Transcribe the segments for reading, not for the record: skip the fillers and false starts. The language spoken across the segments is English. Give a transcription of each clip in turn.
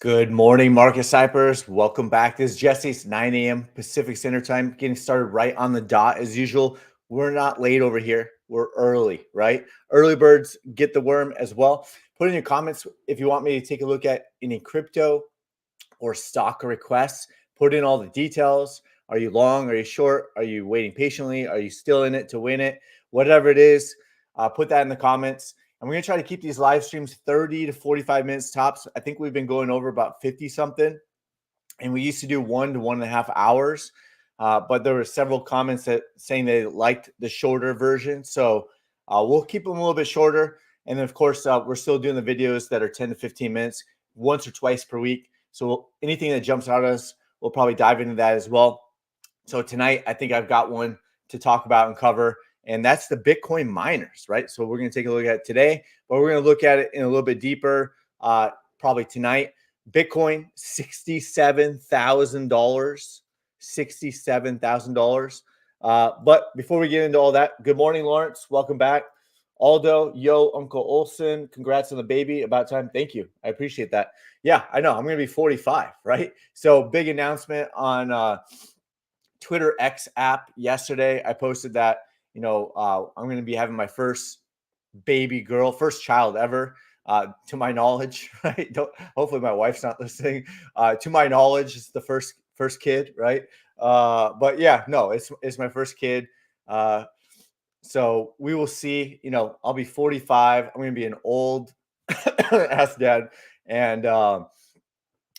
Good morning, Market Cypers. Welcome back. This is Jesse. It's 9 a.m. Pacific Standard Time. Getting started right on the dot as usual. We're not late over here. We're early, right? Early birds get the worm as well. Put in your comments if you want me to take a look at any crypto or stock requests. Put in all the details. Are you long? Are you short? Are you waiting patiently? Are you still in it to win it? Whatever it is, put that in the comments. And we're going to try to keep these live streams 30 to 45 minutes tops. I think we've been going over about 50 something. And we used to do 1 to 1.5 hours. But there were several comments that saying they liked the shorter version. So we'll keep them a little bit shorter. And then, of course, we're still doing the videos that are 10 to 15 minutes, once or twice per week. So anything that jumps out at us, we'll probably dive into that as well. So tonight, I think I've got one to talk about and cover, and that's the Bitcoin miners, right? So we're going to take a look at it today, but we're going to look at it in a little bit deeper probably tonight. Bitcoin, $67,000, $67,000. But before we get into all that, good morning, Lawrence. Welcome back. Aldo, yo, Uncle Olson, congrats on the baby. About time. Thank you. I appreciate that. Yeah, I know. I'm going to be 45, right? So big announcement on Twitter X app yesterday. I posted that, I'm going to be having my first baby girl, first child ever, to my knowledge, right? Hopefully my wife's not listening. To my knowledge, it's the first kid, right? But yeah, no, it's my first kid. So we will see. I'll be 45. I'm going to be an old ass dad, and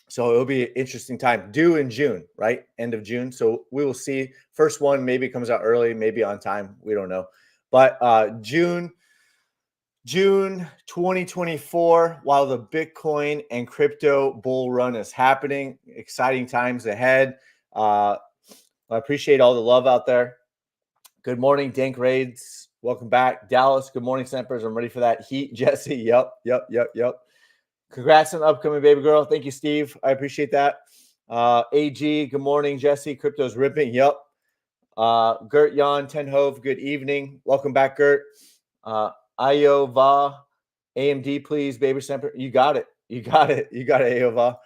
so it'll be an interesting time. Due in June, right? End of June. So we will see. First one maybe comes out early, maybe on time. We don't know. But June 2024, while the Bitcoin and crypto bull run is happening, exciting times ahead. I appreciate all the love out there. Good morning, Dank Raids. Welcome back. Dallas, good morning, Snappers. I'm ready for that heat. Jesse, yep. Congrats on the upcoming baby girl. Thank you, Steve. I appreciate that. AG, good morning, Jesse. Crypto's ripping. Yep. Gert Jan Tenhove, good evening. Welcome back, Gert. Iova, AMD, please, baby Stamper. You got it. You got it, Iova.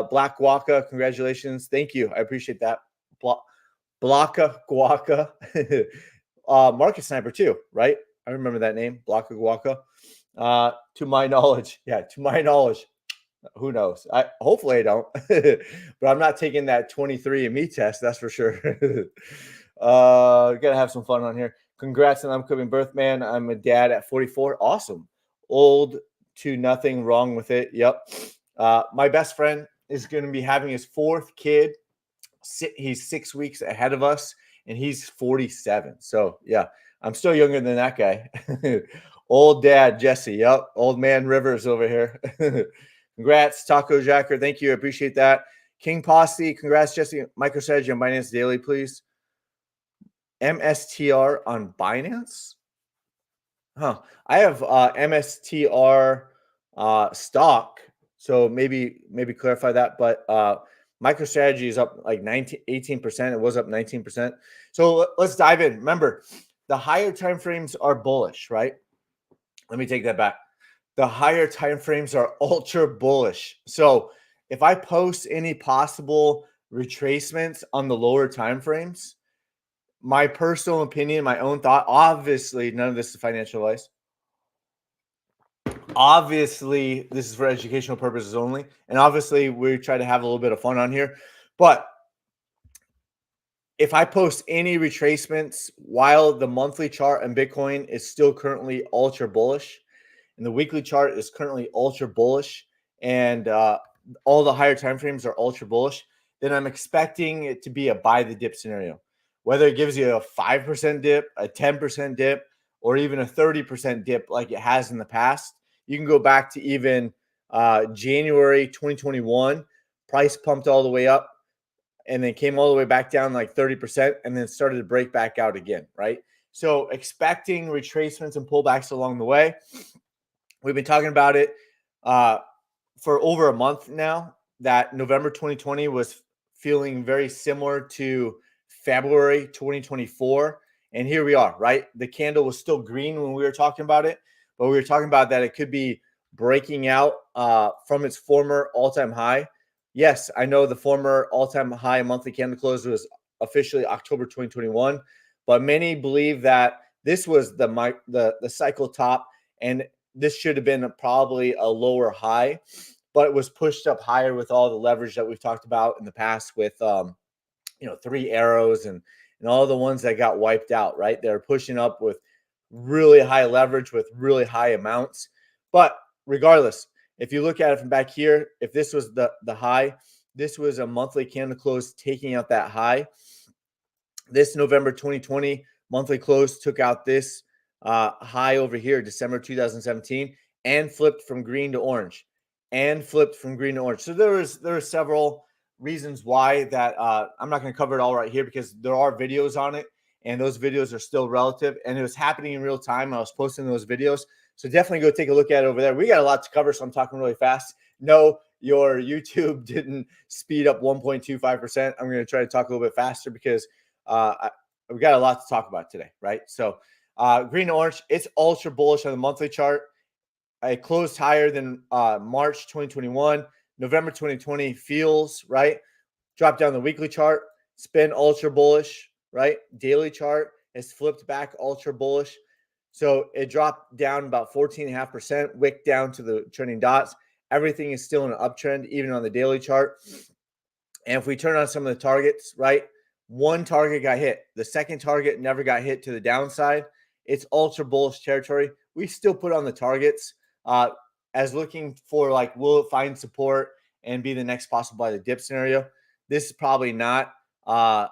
Black Guaca, congratulations. Thank you. I appreciate that. Blaka Guaca. Market Sniper, too, right? I remember that name, Blaka Guaca. To my knowledge, who knows? Hopefully I don't, but I'm not taking that 23andMe test. That's for sure. Gotta have some fun on here. Congrats on upcoming birth, man. I'm a dad at 44. Awesome. Old to nothing wrong with it. Yep. My best friend is going to be having his fourth kid. He's 6 weeks ahead of us, and he's 47. So yeah, I'm still younger than that guy. Old dad, Jesse. Yep. Old man Rivers over here. Congrats, Taco Jacker. Thank you. I appreciate that. King Posse. Congrats, Jesse. MicroStrategy on Binance Daily, please. MSTR on Binance? Huh. I have MSTR stock. So maybe clarify that. But MicroStrategy is up like 18%. It was up 19%. So let's dive in. Remember, the higher time frames are bullish, right? Let me take that back. The higher time frames are ultra bullish. So if I post any possible retracements on the lower time frames, my personal opinion, my own thought, obviously none of this is financial advice. Obviously, this is for educational purposes only. And obviously, we try to have a little bit of fun on here. But if I post any retracements while the monthly chart on Bitcoin is still currently ultra bullish, and the weekly chart is currently ultra bullish, and all the higher time frames are ultra bullish, then I'm expecting it to be a buy the dip scenario. Whether it gives you a 5% dip, a 10% dip, or even a 30% dip like it has in the past. You can go back to even January 2021, price pumped all the way up and then came all the way back down like 30% and then started to break back out again, right? So expecting retracements and pullbacks along the way. We've been talking about it for over a month now, that November 2020 was feeling very similar to February 2024. And here we are, right? The candle was still green when we were talking about it, but we were talking about that it could be breaking out from its former all-time high. Yes, I know the former all-time high monthly candle close was officially October 2021, but many believe that this was the cycle top, and this should have been probably a lower high, but it was pushed up higher with all the leverage that we've talked about in the past with three arrows and all the ones that got wiped out, right? They're pushing up with really high leverage with really high amounts. But regardless, if you look at it from back here, if this was the high, this was a monthly candle close taking out that high. This November 2020 monthly close took out this high over here, December 2017, and flipped from green to orange, So there are several reasons why that I'm not going to cover it all right here because there are videos on it, and those videos are still relative, and it was happening in real time. I was posting those videos, so definitely go take a look at it over there. We got a lot to cover, so I'm talking really fast. No, your YouTube didn't speed up 1.25%. I'm going to try to talk a little bit faster because we've got a lot to talk about today, right? So green to orange, it's ultra bullish on the monthly chart. It closed higher than March 2021. November 2020 feels, right? Drop down the weekly chart. It's been ultra bullish, right? Daily chart has flipped back ultra bullish. So it dropped down about 14.5%, wick down to the trending dots. Everything is still in an uptrend, even on the daily chart. And if we turn on some of the targets, right? One target got hit. The second target never got hit to the downside. It's ultra bullish territory. We still put on the targets as looking for like, will it find support and be the next possible buy the dip scenario? This is probably not a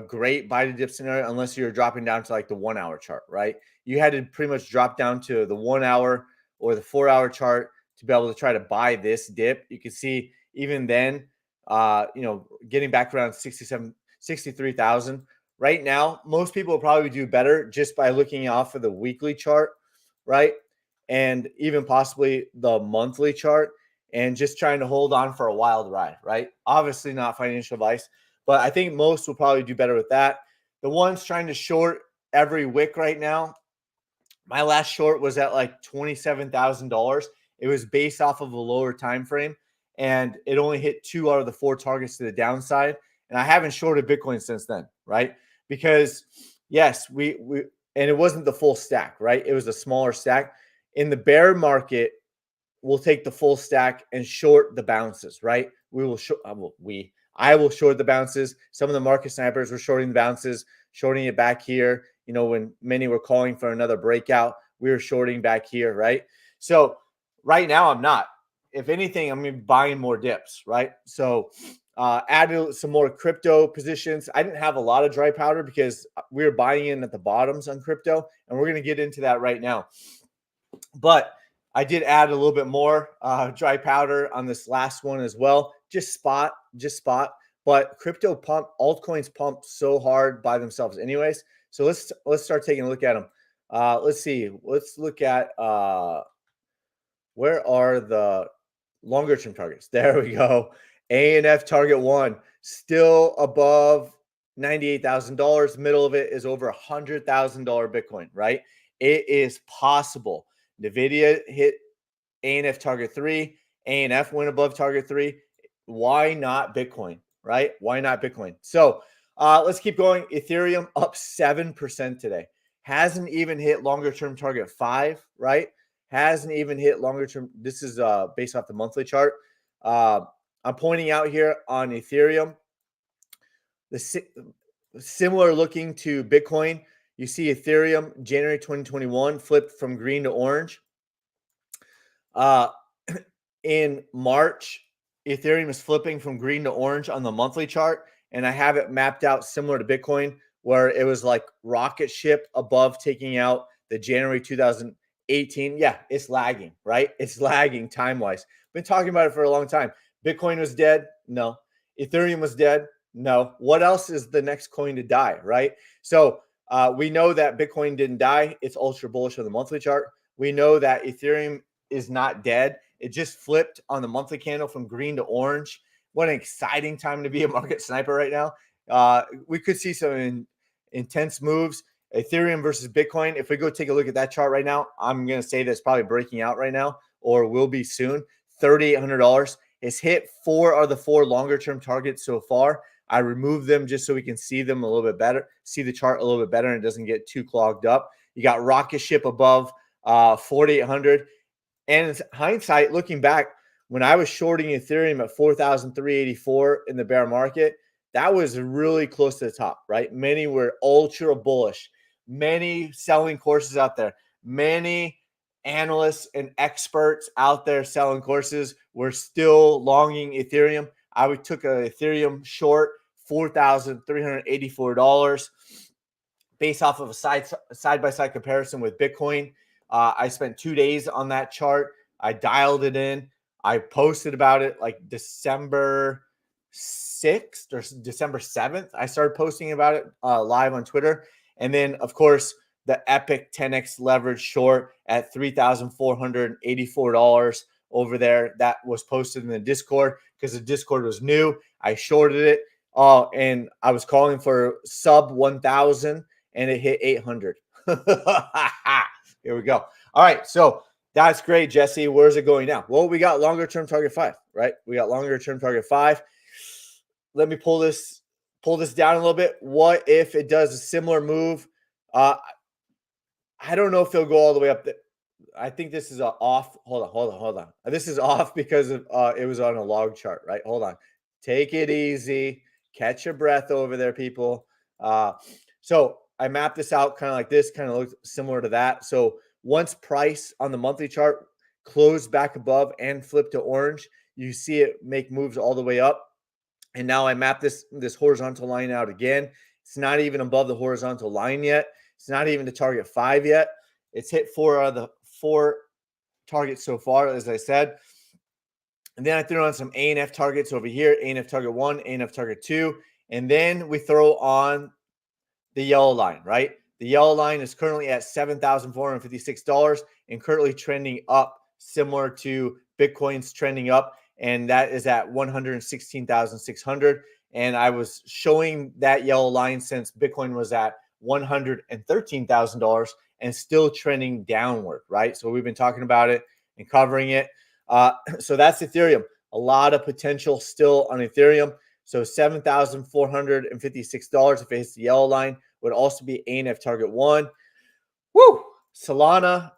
great buy to dip scenario unless you're dropping down to like the 1 hour chart, right? You had to pretty much drop down to the 1 hour or the 4 hour chart to be able to try to buy this dip. You can see even then, getting back around 63,000. Right now, most people will probably do better just by looking off of the weekly chart, right? And even possibly the monthly chart and just trying to hold on for a wild ride, right? Obviously not financial advice, but I think most will probably do better with that. The ones trying to short every wick right now, my last short was at like $27,000. It was based off of a lower time frame, and it only hit 2 out of the 4 targets to the downside. And I haven't shorted Bitcoin since then, right? Because yes, we and it wasn't the full stack, right? It was a smaller stack. In the bear market, we'll take the full stack and short the bounces, right? We will I will short the bounces. Some of the market snipers were shorting the bounces, shorting it back here. When many were calling for another breakout, we were shorting back here, right? So right now I'm not. If anything, I'm buying more dips, right? So added some more crypto positions. I didn't have a lot of dry powder because we were buying in at the bottoms on crypto, and we're going to get into that right now. But I did add a little bit more dry powder on this last one as well. Just spot. But crypto altcoins pump so hard by themselves anyways. So let's start taking a look at them. Let's see. Let's look at where are the longer term targets? There we go. ANF target 1 still above $98,000. Middle of it is over $100,000 Bitcoin, right? It is possible. NVIDIA hit ANF target 3. ANF went above target 3. Why not Bitcoin, right? Why not Bitcoin? So let's keep going. Ethereum up 7% today. Hasn't even hit longer term target 5, right? Hasn't even hit longer term. This is based off the monthly chart. I'm pointing out here on Ethereum, similar looking to Bitcoin. You see Ethereum January 2021 flipped from green to orange. In March, Ethereum is flipping from green to orange on the monthly chart, and I have it mapped out similar to Bitcoin, where it was like rocket ship above taking out the January 2018. Yeah, it's lagging, right? It's lagging time-wise. Been talking about it for a long time. Bitcoin was dead? No. Ethereum was dead? No. What else is the next coin to die, right? So we know that Bitcoin didn't die. It's ultra bullish on the monthly chart. We know that Ethereum is not dead. It just flipped on the monthly candle from green to orange. What an exciting time to be a market sniper right now. We could see some intense moves. Ethereum versus Bitcoin. If we go take a look at that chart right now, I'm going to say that's probably breaking out right now or will be soon. $3,800. It's hit 4 of the 4 longer term targets so far. I removed them just so we can see them a little bit better, see the chart a little bit better, and it doesn't get too clogged up. You got rocket ship above 4,800. And in hindsight, looking back, when I was shorting Ethereum at 4,384 in the bear market, that was really close to the top, right? Many were ultra bullish, many selling courses out there, many analysts and experts out there selling courses were still longing Ethereum. I took a Ethereum short, $4,384 based off of a side-by-side comparison with Bitcoin. I spent 2 days on that chart. I dialed it in. I posted about it like December 6th or December 7th. I started posting about it live on Twitter. And then, of course, the epic 10x leverage short at $3,484 over there. That was posted in the Discord because the Discord was new. I shorted it. And I was calling for sub 1,000 and it hit 800. Here we go. All right. So that's great, Jesse. Where's it going now? Well, we got longer term target 5, right? We got longer term target 5. Let me pull this down a little bit. What if it does a similar move? I don't know if it'll go all the way up. I think this is off. Hold on. This is off because of, it was on a log chart, right? Hold on. Take it easy. Catch your breath over there, people. So I mapped this out kind of like this, kind of looks similar to that. So once price on the monthly chart closed back above and flipped to orange, you see it make moves all the way up. And now I map this horizontal line out again. It's not even above the horizontal line yet. It's not even to target 5 yet. It's hit 4 out of the 4 targets so far, as I said. And then I threw on some A and F targets over here, A and F target 1, A and F target 2. And then we throw on the yellow line, right? The yellow line is currently at $7,456 and currently trending up, similar to Bitcoin's trending up. And that is at 116,600. And I was showing that yellow line since Bitcoin was at $113,000 and still trending downward, right? So we've been talking about it and covering it. So that's Ethereum. A lot of potential still on Ethereum. So $7,456 if it hits the yellow line would also be A and F target 1. Woo! Solana,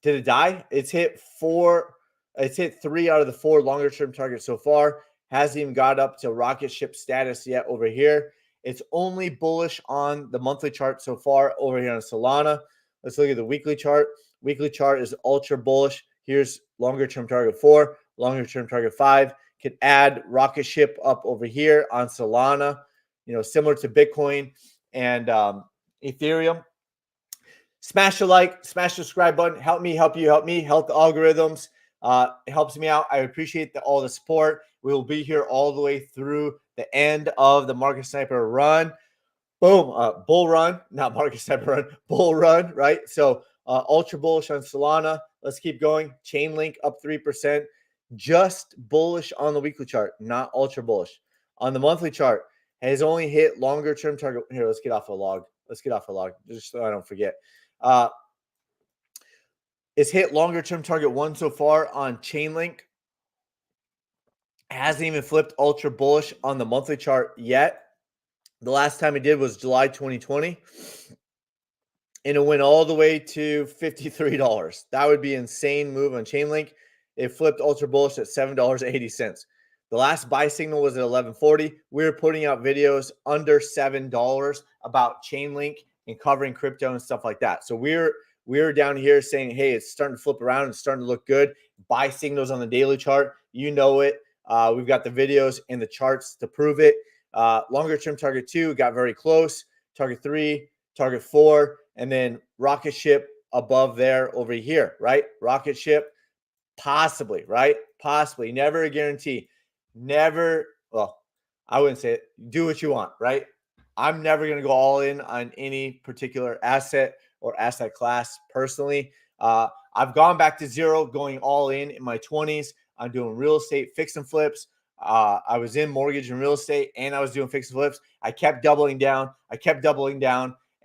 did it die? It's hit 3 out of the 4 longer term targets so far. Hasn't even got up to rocket ship status yet over here. It's only bullish on the monthly chart so far over here on Solana. Let's look at the weekly chart. Weekly chart is ultra bullish. Here's longer term target 4, longer term target 5. Could add rocket ship up over here on Solana, similar to Bitcoin and Ethereum. Smash a like, smash the subscribe button. Help me, help you, help me, help the algorithms. It helps me out. I appreciate all the support. We will be here all the way through the end of the Market Sniper run. Boom, bull run, not Market Sniper run, bull run, right? So ultra bullish on Solana. Let's keep going. Chainlink up 3%. Just bullish on the weekly chart, not ultra bullish. On the monthly chart, has only hit longer term target. Here, let's get off a log. Just so I don't forget. It's hit longer term target 1 so far on Chainlink. Hasn't even flipped ultra bullish on the monthly chart yet. The last time it did was July 2020. And it went all the way to $53. That would be an insane move on Chainlink. It flipped ultra bullish at $7.80. The last buy signal was at $11.40. We were putting out videos under $7 about Chainlink and covering crypto and stuff like that. So we're down here saying, hey, it's starting to flip around. It's starting to look good. Buy signals on the daily chart. You know it. We've got the videos and the charts to prove it. Longer term target 2 got very close. Target 3, target 4, and then rocket ship above there over here, right? Rocket ship, possibly, right? Possibly. Never a guarantee. Never. Well, I wouldn't say it. Do what you want, right? I'm never going to go all in on any particular asset or asset class personally. I've gone back to zero, going all in my 20s. I'm doing real estate fix and flips. I was in mortgage and real estate, and I was doing fix and flips. I kept doubling down.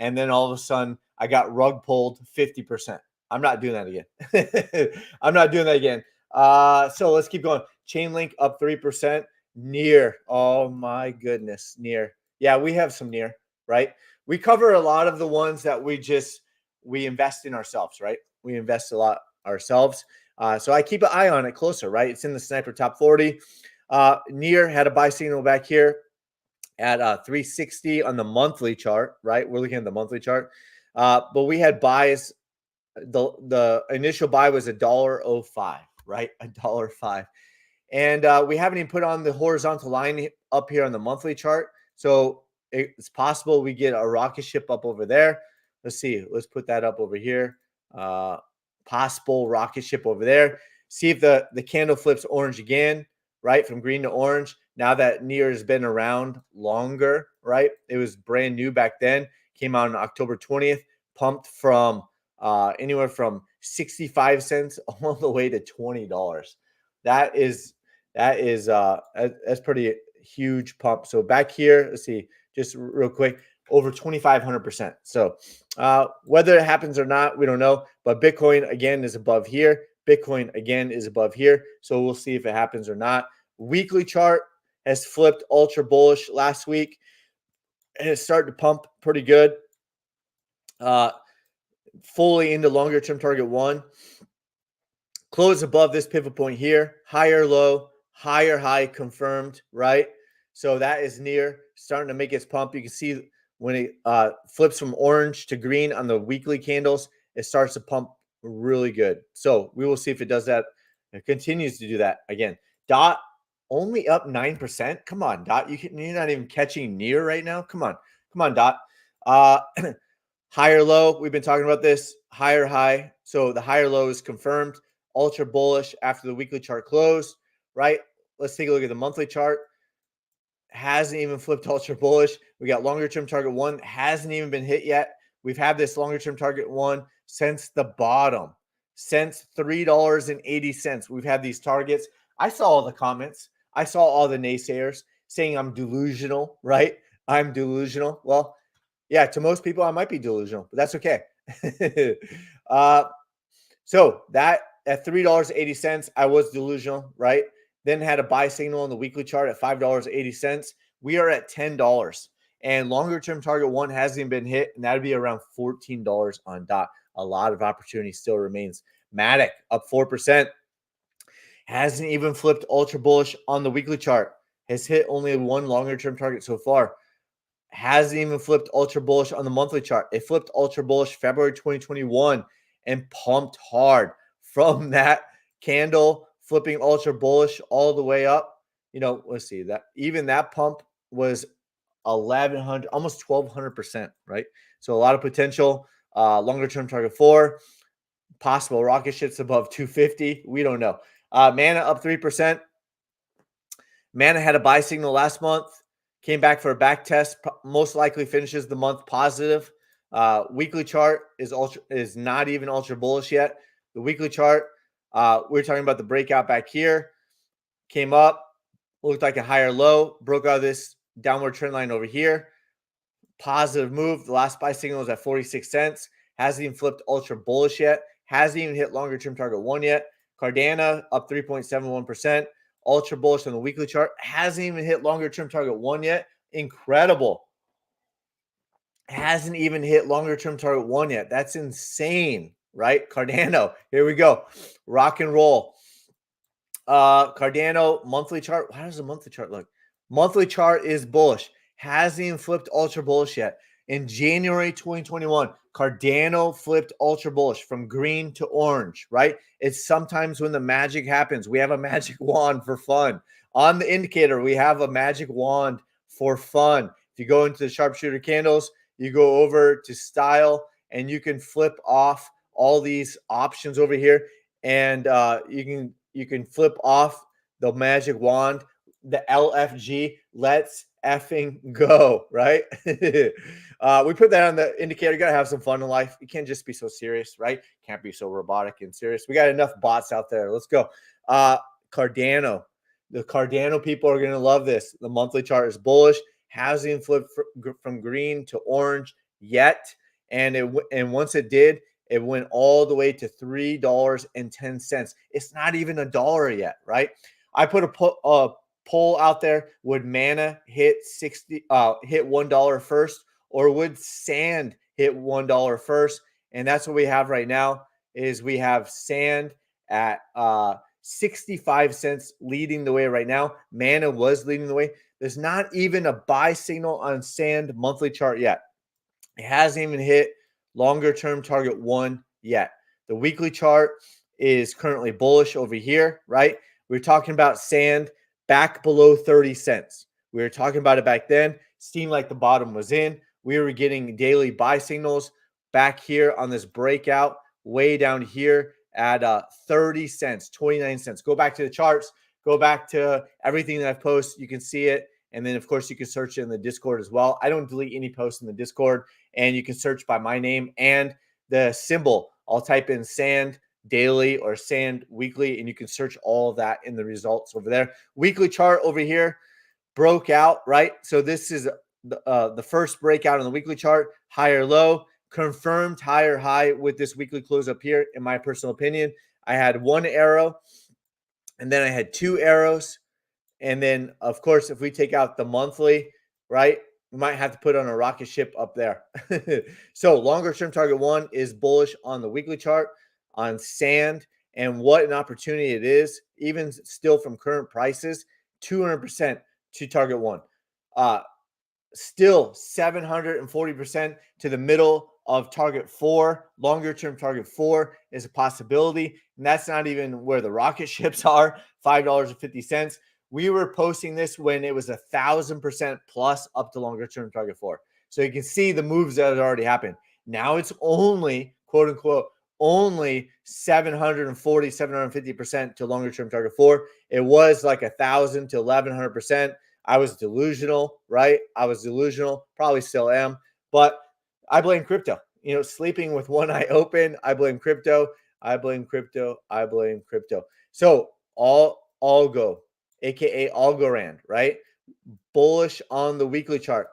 and then all of a sudden I got rug pulled 50%. I'm not doing that again. I'm not doing that again. So let's keep going. Chainlink up 3%. Near. Oh my goodness. Near. Yeah, we have some near, right? We cover a lot of the ones that we invest in ourselves, right? We invest a lot ourselves. So I keep an eye on it closer, right? It's in the sniper top 40. Near had a buy signal back here at 360 on the monthly chart, right? We're looking at the monthly chart. But we had buys. The initial buy was $1.05, right? $1.05. And we haven't even put on the horizontal line up here on the monthly chart. So it's possible we get a rocket ship up over there. Let's see. Let's put that up over here. Possible rocket ship over there. See if the candle flips orange again, right? From green to orange. Now that near has been around longer, right? It was brand new back then. Came out on October 20th. Pumped from anywhere from 65 cents all the way to $20. That's pretty huge pump. So back here, let's see, just real quick, over 2,500%. So whether it happens or not, we don't know. But Bitcoin again is above here. Bitcoin again is above here. So we'll see if it happens or not. Weekly chart has flipped ultra bullish last week, and it's starting to pump pretty good. Fully into longer term target 1. Close above this pivot point here, higher low, higher high confirmed, right? So that is near, starting to make its pump. You can see when it flips from orange to green on the weekly candles, it starts to pump really good. So we will see if it does that. It continues to do that again. Dot only up 9%. Come on, Dot. You're not even catching near right now. Come on, Dot. Higher low. We've been talking about this. Higher high. So the higher low is confirmed. Ultra bullish after the weekly chart closed, right? Let's take a look at the monthly chart. Hasn't even flipped ultra bullish. We got longer term target 1. Hasn't even been hit yet. We've had this longer term target 1 since the bottom, since $3.80. We've had these targets. I saw all the comments. I saw all the naysayers saying I'm delusional, right? I'm delusional. Well, yeah, to most people, I might be delusional, but that's okay. So that at $3.80, I was delusional, right? Then had a buy signal on the weekly chart at $5.80. We are at $10. And longer term target 1 hasn't even been hit, and that'd be around $14 on dot. A lot of opportunity still remains. Matic up 4%. Hasn't even flipped ultra bullish on the weekly chart. Has hit only one longer term target so far. Hasn't even flipped ultra bullish on the monthly chart. It flipped ultra bullish February 2021 and pumped hard from that candle, flipping ultra bullish all the way up. Let's see, that even that pump was 1,100, almost 1,200%, right? So a lot of potential. Longer term target 4, possible rocket ships above 250. We don't know. Mana up 3%. Mana had a buy signal last month. Came back for a back test. Most likely finishes the month positive. Weekly chart is not even ultra bullish yet. The weekly chart, we're talking about the breakout back here. Came up, looked like a higher low, broke out of this downward trend line over here. Positive move. The last buy signal is at 46 cents. Hasn't even flipped ultra bullish yet. Hasn't even hit longer term target 1 yet. Cardano up 3.71%. Ultra bullish on the weekly chart. Hasn't even hit longer term target 1 yet. Incredible. Hasn't even hit longer term target 1 yet. That's insane, right? Cardano. Here we go. Rock and roll. Cardano monthly chart. How does the monthly chart look? Monthly chart is bullish. Hasn't even flipped ultra bullish yet. In January 2021, Cardano flipped ultra bullish from green to orange, right? It's sometimes when the magic happens. We have a magic wand for fun. On the indicator, we have a magic wand for fun. If you go into the sharpshooter candles, you go over to style, and you can flip off all these options over here, and you can flip off the magic wand, the LFG. Let's effing go, right? We put that on the indicator. You got to have some fun in life. You can't just be so serious, right? Can't be so robotic and serious. We got enough bots out there. Let's go. Cardano. The Cardano people are going to love this. The monthly chart is bullish. Hasn't flipped from green to orange yet. And and once it did, it went all the way to $3.10. It's not even a dollar yet, right? I put a poll out there: would Mana hit hit $1 first, or would Sand hit $1 first? And that's what we have right now. Is we have Sand at 65 cents leading the way right now. Mana was leading the way. There's not even a buy signal on Sand monthly chart yet. It hasn't even hit longer term target 1 yet. The weekly chart is currently bullish over here, right? We were talking about Sand back below 30 cents. We were talking about it back then. Seemed like the bottom was in. We were getting daily buy signals back here on this breakout, way down here at 30 cents, 29 cents. Go back to the charts, go back to everything that I've posted. You can see it. And then, of course, you can search it in the Discord as well. I don't delete any posts in the Discord, and you can search by my name and the symbol. I'll type in Sand daily or Sand weekly, and you can search all of that in the results over there. Weekly chart over here broke out, right? So this is the first breakout on the weekly chart, higher low, confirmed higher high with this weekly close up here. In my personal opinion, I had one arrow, and then I had two arrows. And then, of course, if we take out the monthly, right, we might have to put on a rocket ship up there. So longer term target 1 is bullish on the weekly chart on Sand. And what an opportunity it is, even still from current prices, 200% to target 1. Still 740% to the middle of target 4. Longer term target 4 is a possibility. And that's not even where the rocket ships are, $5.50. We were posting this when it was 1,000% plus up to longer term target 4. So you can see the moves that had already happened. Now it's only, quote unquote, only 740, 750% to longer term target 4. It was like 1,000 to 1,100%. I was delusional, right? I was delusional, probably still am, but I blame crypto. You know, sleeping with one eye open, I blame crypto. I blame crypto. I blame crypto. So Algo, aka Algorand, right? Bullish on the weekly chart.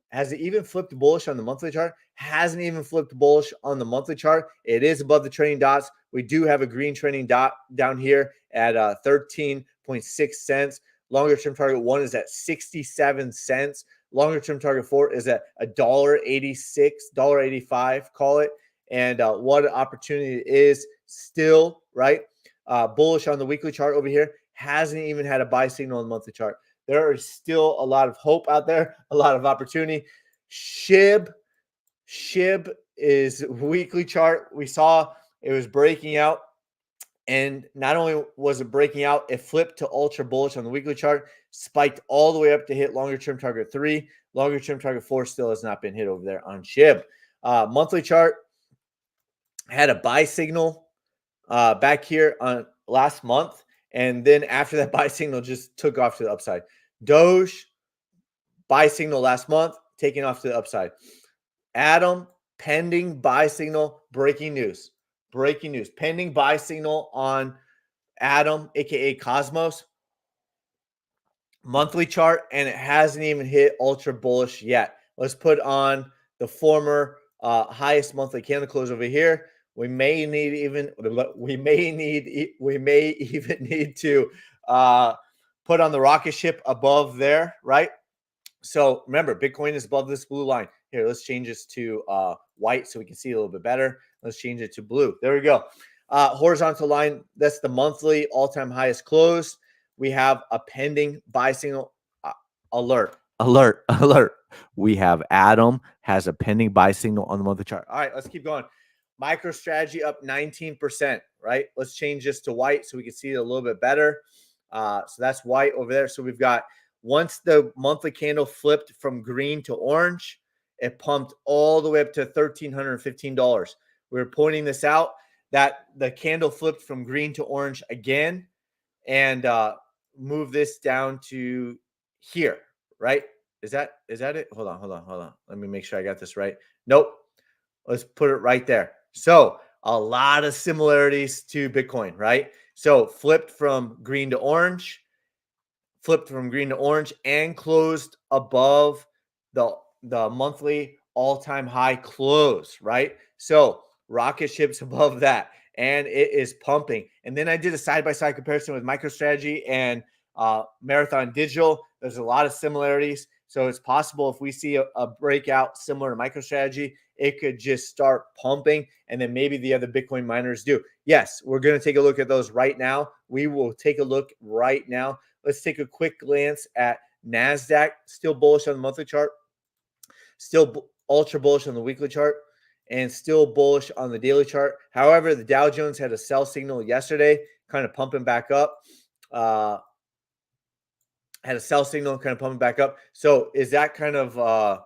Has it even flipped bullish on the monthly chart? Hasn't even flipped bullish on the monthly chart. It is above the trending dots. We do have a green trending dot down here at 13.6 cents. Longer term target 1 is at 67 cents. Longer term target 4 is at $1.86, $1.85, call it. And what an opportunity it is still, right? Bullish on the weekly chart over here. Hasn't even had a buy signal on the monthly chart. There is still a lot of hope out there, a lot of opportunity. SHIB is weekly chart. We saw it was breaking out. And not only was it breaking out, it flipped to ultra bullish on the weekly chart, spiked all the way up to hit longer term target 3. Longer term target 4 still has not been hit over there on SHIB. Monthly chart had a buy signal back here on last month. And then after that buy signal just took off to the upside. Doge, buy signal last month, taking off to the upside. Atom, pending buy signal, breaking news. Breaking news. Pending buy signal on Atom, aka Cosmos. Monthly chart, and it hasn't even hit ultra bullish yet. Let's put on the former highest monthly candle close over here. We may even need to put on the rocket ship above there, right? So remember, Bitcoin is above this blue line. Here, let's change this to white so we can see a little bit better. Let's change it to blue. There we go. Horizontal line, that's the monthly all-time highest close. We have a pending buy signal. Alert. We have Atom has a pending buy signal on the monthly chart. All right, let's keep going. MicroStrategy up 19%, right? Let's change this to white so we can see it a little bit better. So that's white over there. So we've got, once the monthly candle flipped from green to orange, it pumped all the way up to $1,315. We were pointing this out, that the candle flipped from green to orange again, and move this down to here, right? Is that it? Hold on. Let me make sure I got this right. Nope. Let's put it right there. So a lot of similarities to Bitcoin, right? So flipped from green to orange, and closed above the monthly all-time high close, right? So rocket ships above that, and it is pumping. And then I did a side-by-side comparison with MicroStrategy and Marathon Digital. There's a lot of similarities. So it's possible if we see a breakout similar to MicroStrategy, it could just start pumping, and then maybe the other Bitcoin miners do. Yes, we're going to take a look at those right now. We will take a look right now. Let's take a quick glance at NASDAQ, still bullish on the monthly chart, still ultra bullish on the weekly chart, and still bullish on the daily chart. However, the Dow Jones had a sell signal yesterday, kind of pumping back up. Had a sell signal, kind of pumping back up. So is that kind of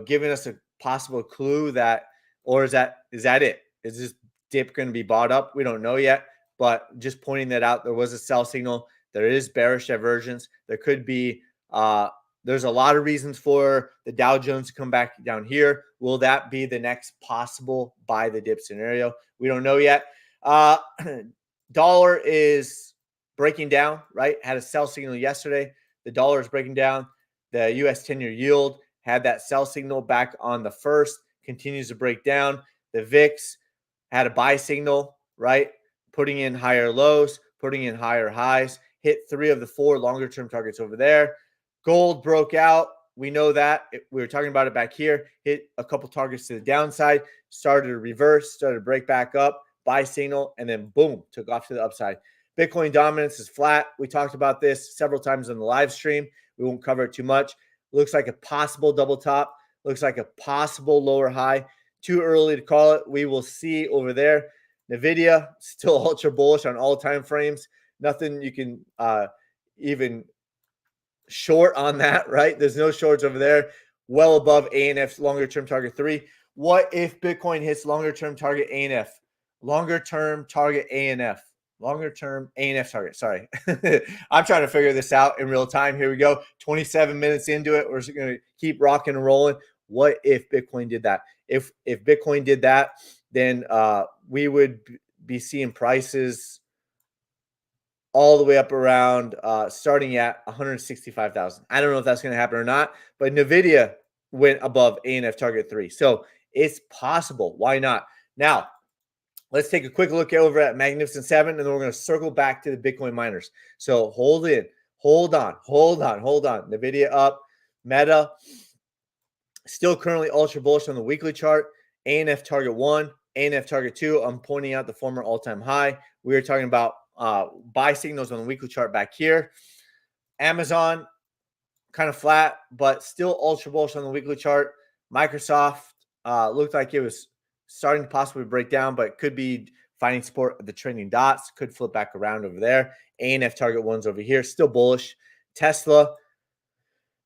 giving us a possible clue that, or is that it? Is this dip going to be bought up? We don't know yet, but just pointing that out, there was a sell signal. There is bearish divergence. There could be, there's a lot of reasons for the Dow Jones to come back down here. Will that be the next possible buy the dip scenario? We don't know yet. Dollar is breaking down, right? Had a sell signal yesterday. The dollar is breaking down. The U.S. 10-year yield had that sell signal back on the 1st, continues to break down. The VIX had a buy signal, right? Putting in higher lows, putting in higher highs, hit 3 of the 4 longer-term targets over there. Gold broke out. We know that. We were talking about it back here. Hit a couple targets to the downside, started to reverse, started to break back up, buy signal, and then boom, took off to the upside. Bitcoin dominance is flat. We talked about this several times on the live stream. We won't cover it too much. Looks like a possible double top. Looks like a possible lower high. Too early to call it. We will see over there. NVIDIA, still ultra bullish on all time frames. Nothing you can even short on that, right? There's no shorts over there. Well above ANF's longer term target 3. What if Bitcoin hits longer term target ANF? Longer term target ANF. Longer term ANF target. Sorry. I'm trying to figure this out in real time. Here we go. 27 minutes into it. We're going to keep rocking and rolling. What if Bitcoin did that? If Bitcoin did that, then we would be seeing prices all the way up around starting at 165,000. I don't know if that's going to happen or not, but NVIDIA went above ANF target 3. So it's possible. Why not? Now, let's take a quick look over at Magnificent 7, and then we're going to circle back to the Bitcoin miners. So hold on. NVIDIA up. Meta, still currently ultra bullish on the weekly chart. ANF target 1, ANF target 2. I'm pointing out the former all-time high. We were talking about buy signals on the weekly chart back here. Amazon, kind of flat, but still ultra bullish on the weekly chart. Microsoft looked like it was starting to possibly break down, but could be finding support at the trending dots, could flip back around over there. ANF target 1's over here, still bullish. Tesla,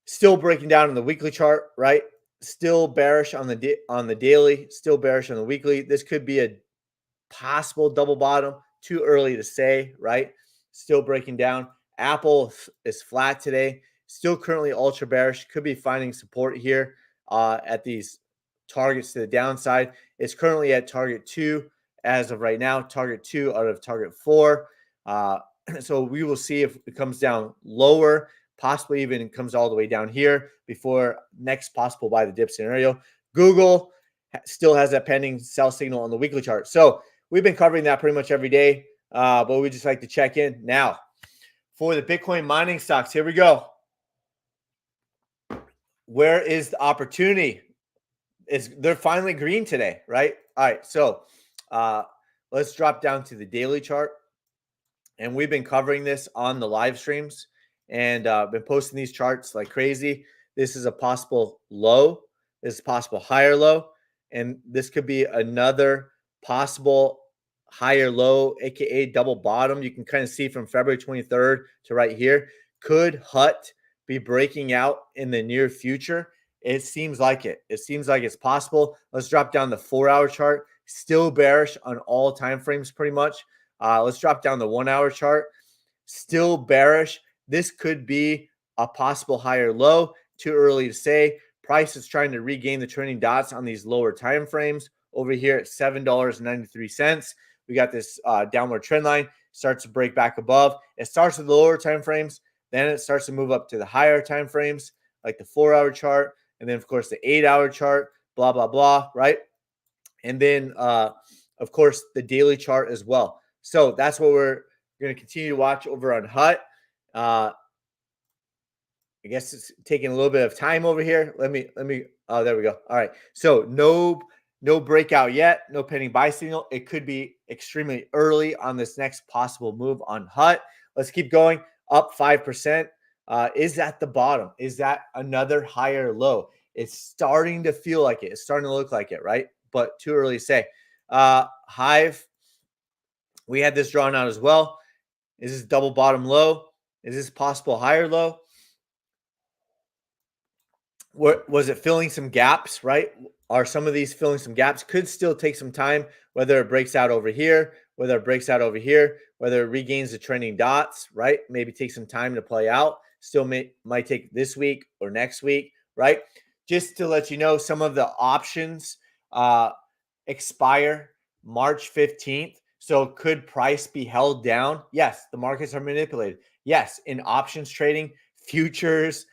still breaking down on the weekly chart, right? Still bearish on the daily, still bearish on the weekly. This could be a possible double bottom. Too early to say, right? Still breaking down. Apple is flat today, still currently ultra bearish. Could be finding support here at these targets to the downside. It's currently at target 2 as of right now, target 2 out of target 4. So we will see if it comes down lower, possibly even comes all the way down here before next possible buy the dip scenario. Google still has that pending sell signal on the weekly chart. So we've been covering that pretty much every day, but we just like to check in. Now, for the Bitcoin mining stocks, here we go. Where is the opportunity? They're finally green today, right? All right, so let's drop down to the daily chart. And we've been covering this on the live streams and been posting these charts like crazy. This is a possible low. This is a possible higher low. And this could be another possible higher low, aka double bottom. You can kind of see from February 23rd to right here. Could HUT be breaking out in the near future? It seems like it. It seems like it's possible. Let's drop down the 4-hour chart. Still bearish on all time frames pretty much. Let's drop down the 1-hour chart. Still bearish. This could be a possible higher low. Too early to say. Price is trying to regain the trending dots on these lower time frames. Over here at $7.93. We got this downward trend line. Starts to break back above. It starts with the lower time frames. Then it starts to move up to the higher time frames, like the 4-hour chart. And then, of course, the 8-hour chart. blah, blah, blah, right? And then, of course, the daily chart as well. So that's what we're going to continue to watch over on HUT. I guess it's taking a little bit of time over here. Oh, there we go. All right. So no breakout yet, no pending buy signal. It could be extremely early on this next possible move on HUT. Let's keep going. Up 5%. Is that the bottom? Is that another higher low? It's starting to feel like it. It's starting to look like it, right? But too early to say. Hive, we had this drawn out as well. Is this double bottom low? Is this possible higher low? Was it filling some gaps, right? Are some of these filling some gaps? Could still take some time, whether it breaks out over here, whether it breaks out over here, whether it regains the trending dots, right? Maybe take some time to play out. Still might take this week or next week, right? Just to let you know, some of the options expire March 15th. So could price be held down? Yes, the markets are manipulated. Yes, in options trading, futures,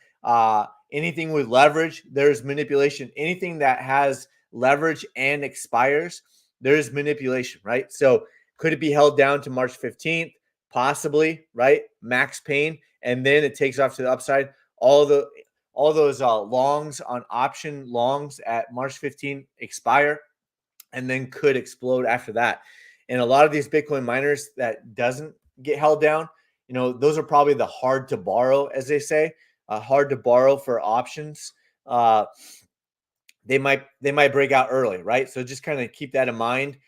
anything with leverage, there's manipulation. Anything that has leverage and expires, there's manipulation, right? So could it be held down to March 15th? Possibly, right? Max pain, and then it takes off to the upside. All those longs on option longs at March 15th expire and then could explode after that. And a lot of these Bitcoin miners that doesn't get held down, those are probably the hard to borrow, as they say, hard to borrow for options. They might break out early, right? So just kind of keep that in mind.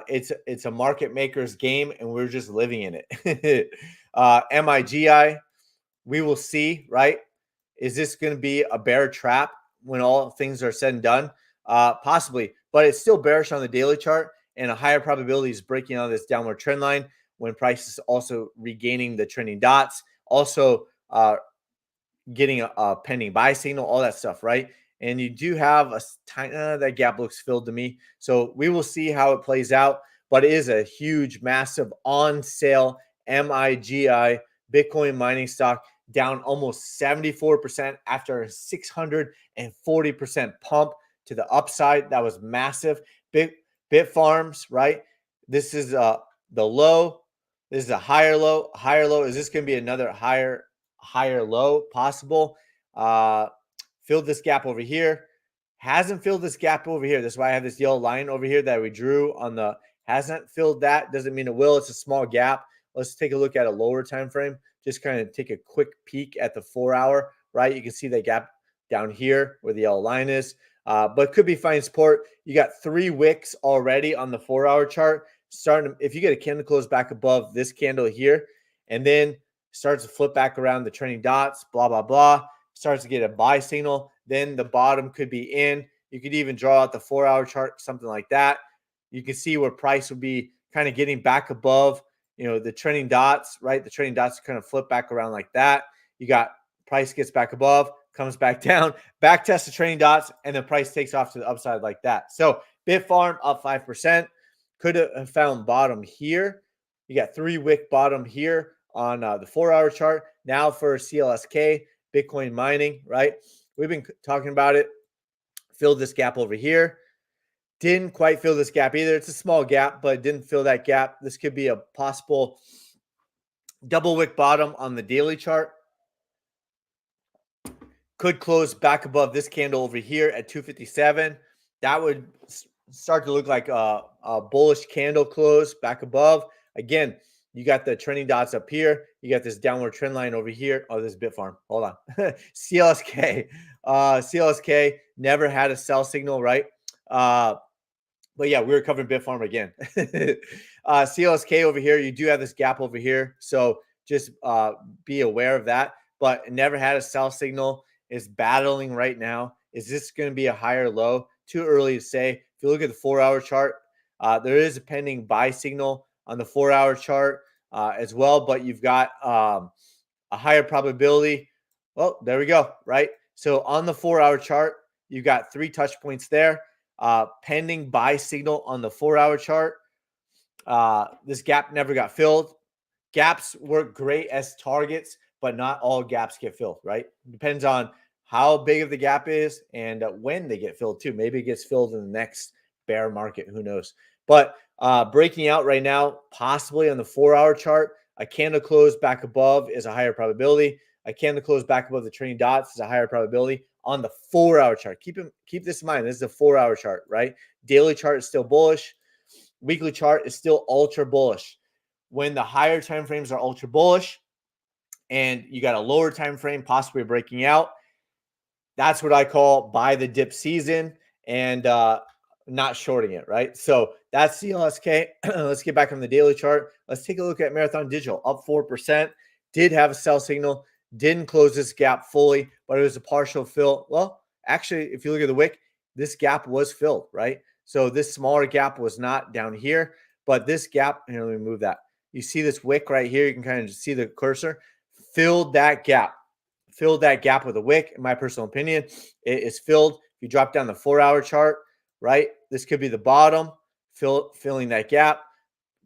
It's a market maker's game, and we're just living in it. MIGI, we will see, right? Is this going to be a bear trap when all things are said and done? Possibly, but it's still bearish on the daily chart, and a higher probability is breaking out of this downward trend line when price is also regaining the trending dots, also getting a pending buy signal, all that stuff, right? And you do have a tiny, that gap looks filled to me. So we will see how it plays out, but it is a huge, massive on sale MIGI Bitcoin mining stock down almost 74% after a 640% pump to the upside. That was massive. Bit farms, right? This is the low. This is a higher low. Higher low. Is this going to be another higher low possible? Filled this gap over here. Hasn't filled this gap over here. That's why I have this yellow line over here that we drew on the hasn't filled that. Doesn't mean it will. It's a small gap. Let's take a look at a lower time frame. Just kind of take a quick peek at the 4 hour, right? You can see that gap down here where the yellow line is. But could be fine support. You got 3 wicks already on the 4 hour chart. Starting, if you get a candle close back above this candle here, and then starts to flip back around the trending dots, blah, blah, blah, starts to get a buy signal, then the bottom could be in. You could even draw out the 4 hour chart, something like that. You can see where price would be kind of getting back above, the trending dots, right? The trending dots kind of flip back around like that. You got price gets back above, comes back down, back tests the trending dots, and then price takes off to the upside like that. So Bitfarm up 5%. Could have found bottom here. You got 3 wick bottom here on the 4 hour chart. Now for CLSK, Bitcoin mining, right? We've been talking about it. Filled this gap over here. Didn't quite fill this gap either. It's a small gap, but didn't fill that gap. This could be a possible double wick bottom on the daily chart. Could close back above this candle over here at 257. That would start to look like a bullish candle close back above. Again, you got the trending dots up here. You got this downward trend line over here. Oh, this is Bitfarm. Hold on. CLSK. CLSK never had a sell signal, right? But yeah, we were covering Bitfarm again. CLSK over here, you do have this gap over here. So just be aware of that. But it never had a sell signal. Is battling right now. Is this going to be a higher low? Too early to say. If you look at the 4 hour chart, there is a pending buy signal on the 4 hour chart as well, but you've got a higher probability. Well, there we go, right? So on the 4 hour chart, you've got 3 touch points there. Pending buy signal on the 4 hour chart. This gap never got filled. Gaps work great as targets, but not all gaps get filled, right? Depends on how big of the gap is, and when they get filled too. Maybe it gets filled in the next bear market. Who knows? But breaking out right now, possibly on the 4-hour chart, a candle close back above is a higher probability. A candle close back above the trailing dots is a higher probability on the 4-hour chart. Keep this in mind. This is a 4-hour chart, right? Daily chart is still bullish. Weekly chart is still ultra bullish. When the higher time frames are ultra bullish and you got a lower time frame possibly breaking out, that's what I call buy the dip season and not shorting it, right? So that's CLSK. Let's get back on the daily chart. Let's take a look at Marathon Digital, up 4%. Did have a sell signal, didn't close this gap fully, but it was a partial fill. Well, actually, if you look at the wick, this gap was filled, right? So this smaller gap was not down here, but this gap, here, let me move that. You see this wick right here. You can kind of see the cursor, filled that gap. Filled that gap with a wick, in my personal opinion. It is filled. If you drop down the 4-hour chart, right, this could be the bottom, filling that gap.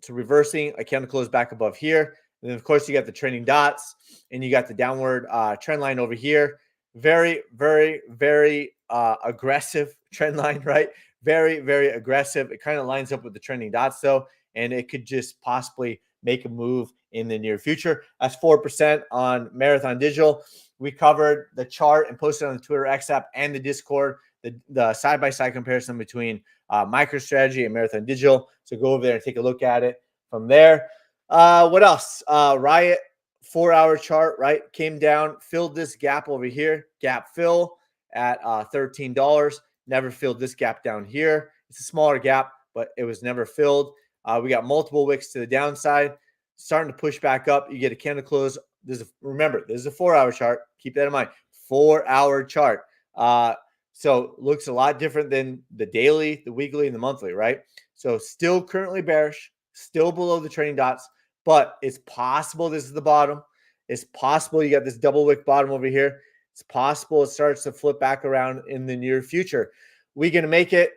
So reversing, a candle close back above here. And then, of course, you got the trending dots, and you got the downward trend line over here. Very, very, very aggressive trend line, right? Very, very aggressive. It kind of lines up with the trending dots, though, and it could just possibly make a move in the near future. That's 4% on Marathon Digital. We covered the chart and posted on the Twitter X app and the Discord, the side-by-side comparison between MicroStrategy and Marathon Digital. So go over there and take a look at it from there. What else? Riot 4-hour chart, right? Came down, filled this gap over here, gap fill at $13. Never filled this gap down here. It's a smaller gap, but it was never filled. We got multiple wicks to the downside, starting to push back up. You get a candle close. Remember, this is a 4-hour chart. Keep that in mind. 4-hour chart. So looks a lot different than the daily, the weekly, and the monthly, right? So still currently bearish, still below the trailing dots, but it's possible this is the bottom. It's possible you got this double wick bottom over here. It's possible it starts to flip back around in the near future. We going to make it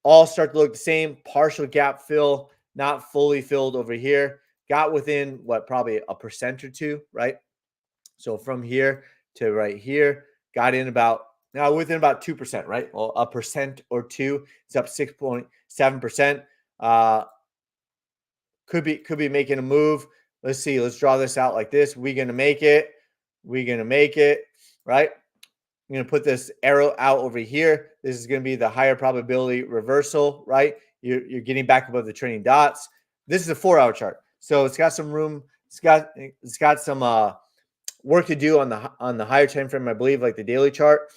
all start to look the same. Partial gap fill, not fully filled over here. Got within what, probably a percent or two, right? So from here to right here, got in about now within about 2%, right? Well, a percent or two. It's up 6.7%. Could be making a move. Let's see. Let's draw this out like this. We're gonna make it. We're gonna make it, right? I'm going to put this arrow out over here. This is going to be the higher probability reversal, right? You're getting back above the trailing dots. This is a 4-hour chart, so it's got some room. It's got some work to do on the higher time frame, I believe, like the daily chart.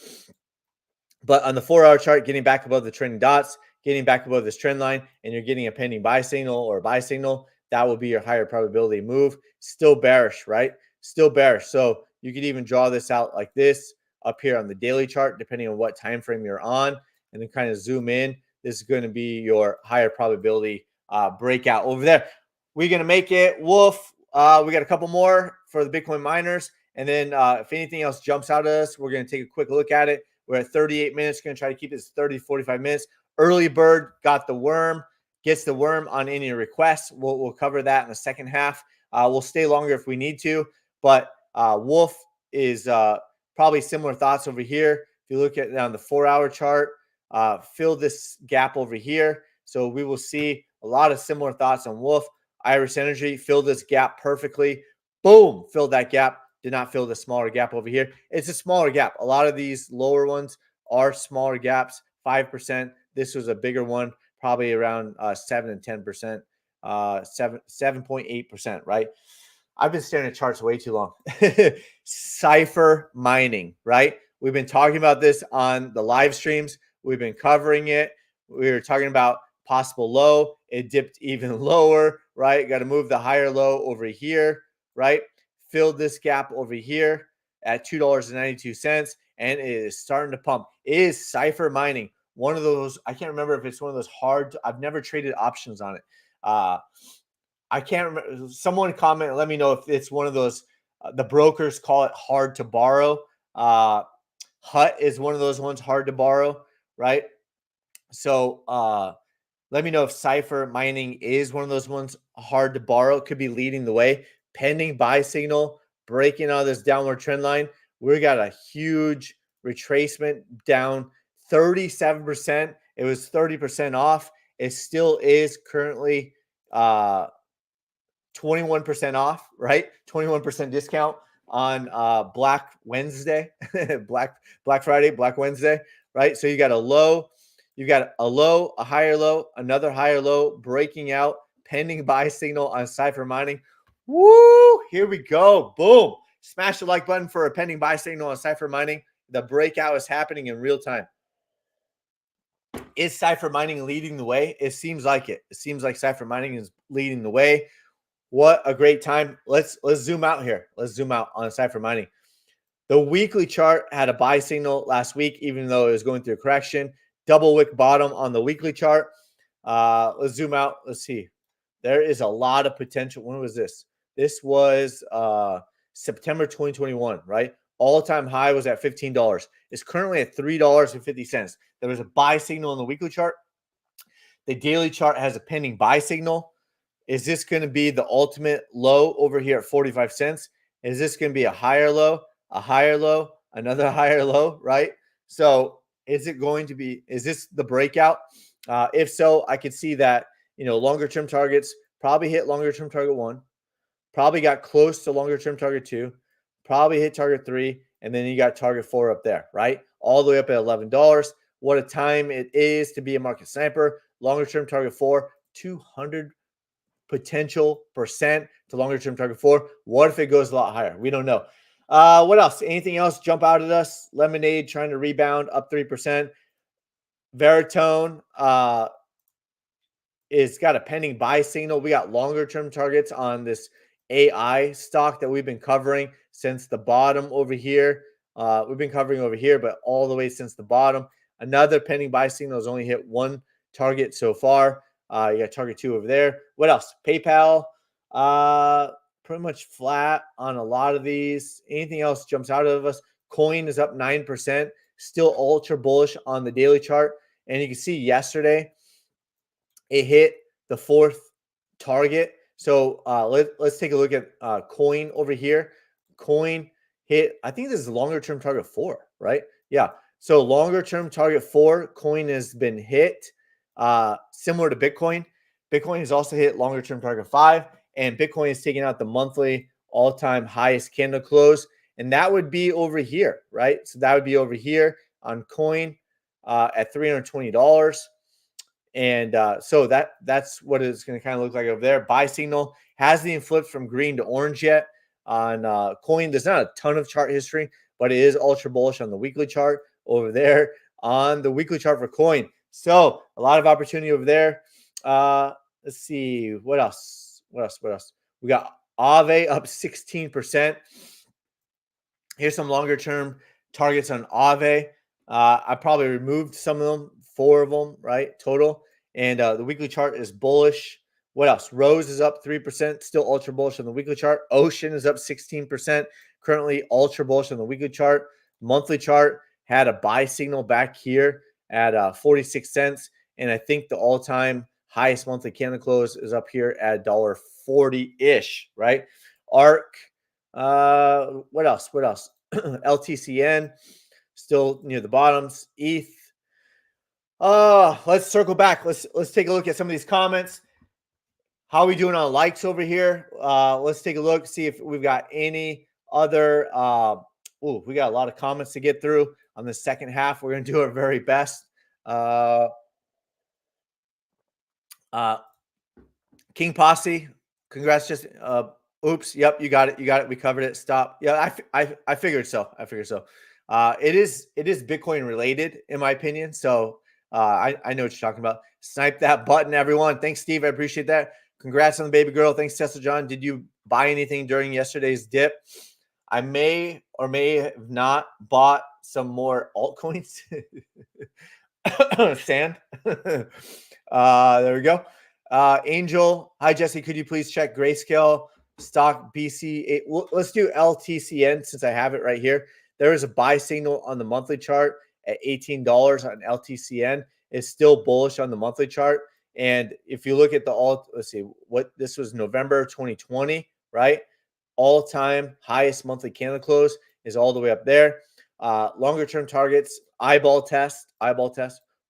But on the 4-hour chart, getting back above the trending dots, getting back above this trend line, and you're getting a pending buy signal or a buy signal, that will be your higher probability move. Still bearish, right? Still bearish. So you could even draw this out like this up here on the daily chart, depending on what time frame you're on, and then kind of zoom in. This is going to be your higher probability breakout over there. We're going to make it. Wolf. We got a couple more for the Bitcoin miners. And then if anything else jumps out at us, we're going to take a quick look at it. We're at 38 minutes. Going to try to keep this 30, 45 minutes. Early bird got the worm. Gets the worm on any requests. We'll cover that in the second half. We'll stay longer if we need to. But Wolf is probably similar thoughts over here. If you look at it on the 4-hour chart, fill this gap over here. So we will see a lot of similar thoughts on Wolf. Iris Energy filled this gap perfectly. Boom, filled that gap. Did not fill the smaller gap over here. It's a smaller gap. A lot of these lower ones are smaller gaps, 5%. This was a bigger one, probably around 7 and 10%, 7.8%, right? I've been staring at charts way too long. Cipher mining, right? We've been talking about this on the live streams. We've been covering it. We were talking about possible low. It dipped even lower, right? Got to move the higher low over here, right? Filled this gap over here at $2.92, and it is starting to pump. It is Cipher mining. One of those, I can't remember if it's one of those hard, I've never traded options on it. I can't remember. Someone comment, let me know if it's one of those, the brokers call it hard to borrow. HUT is one of those ones hard to borrow, right? So let me know if Cipher mining is one of those ones hard to borrow. It could be leading the way. Pending buy signal, breaking out of this downward trend line. We got a huge retracement down 37%. It was 30% off. It still is currently 21% off, right? 21% discount on Black Wednesday, Black Friday, Black Wednesday, right? So you got a low, a higher low, another higher low, breaking out, pending buy signal on Cypher Mining. Woo! Here we go. Boom. Smash the like button for a pending buy signal on Cypher Mining. The breakout is happening in real time. Is Cypher Mining leading the way? It seems like it. It seems like Cypher Mining is leading the way. What a great time. Let's zoom out here. Let's zoom out on Cypher Mining. The weekly chart had a buy signal last week, even though it was going through a correction. Double wick bottom on the weekly chart. Let's zoom out. Let's see. There is a lot of potential. When was this? This was September 2021, right? All-time high was at $15. It's currently at $3.50. There was a buy signal on the weekly chart. The daily chart has a pending buy signal. Is this going to be the ultimate low over here at 45 cents? Is this going to be a higher low, another higher low, right? So is it going to be, is this the breakout? If so, I could see that, longer term targets probably hit longer term target 1, probably got close to longer term target 2, probably hit target 3, and then you got target 4 up there, right? All the way up at $11. What a time it is to be a market sniper. Longer term target 4, 200 potential percent to longer term target 4. What if it goes a lot higher? We don't know. What else? Anything else jump out at us? Lemonade trying to rebound up 3%. Veritone is got a pending buy signal. We got longer term targets on this AI stock that we've been covering since the bottom over here. We've been covering over here, but all the way since the bottom. Another pending buy signal has only hit one target so far. You got target 2 over there. What else? PayPal, pretty much flat on a lot of these. Anything else jumps out of us? Coin is up 9%, still ultra bullish on the daily chart. And you can see yesterday it hit the 4th target. So let's take a look at Coin over here. Coin hit, I think this is longer term target 4, right? Yeah. So longer term target 4, Coin has been hit. Similar to Bitcoin. Bitcoin has also hit longer term target 5, and Bitcoin is taking out the monthly all-time highest candle close, and that would be over here, right? So that would be over here on Coin at $320. And so that's what it's going to kind of look like over there. Buy signal hasn't even flipped from green to orange yet on Coin. There's not a ton of chart history, but it is ultra bullish on the weekly chart over there on the weekly chart for Coin. So a lot of opportunity over there. Let's see what else. We got Aave up 16%. Here's some longer term targets on Aave. I probably removed some of them, 4 of them, right? Total. And the weekly chart is bullish. What else? Rose is up 3%, still ultra bullish on the weekly chart. Ocean is up 16%, currently ultra bullish on the weekly chart. Monthly chart had a buy signal back here at 46 cents. And I think the all-time highest monthly candle close is up here at $1.40-ish, right? ARC, what else? LTCN, still near the bottoms. ETH. Let's circle back. Let's take a look at some of these comments. How are we doing on likes over here? Let's take a look, see if we've got any other. We got a lot of comments to get through on the second half. We're going to do our very best. King Posse, congrats. Just oops, yep, you got it. We covered it. Stop. Yeah, I figured so. It is Bitcoin related in my opinion. So I know what you're talking about. Snipe that button, everyone. Thanks, Steve. I appreciate that. Congrats on the baby girl. Thanks, Tesla John. Did you buy anything during yesterday's dip? I may or may have not bought some more altcoins. Sand. There we go. Angel, hi Jesse. Could you please check Grayscale stock BC? Let's do LTCN since I have it right here. There is a buy signal on the monthly chart at $18 on LTCN. It's still bullish on the monthly chart. And if you look at let's see what this was November 2020, right? All-time highest monthly candle close is all the way up there. Longer term targets, eyeball test.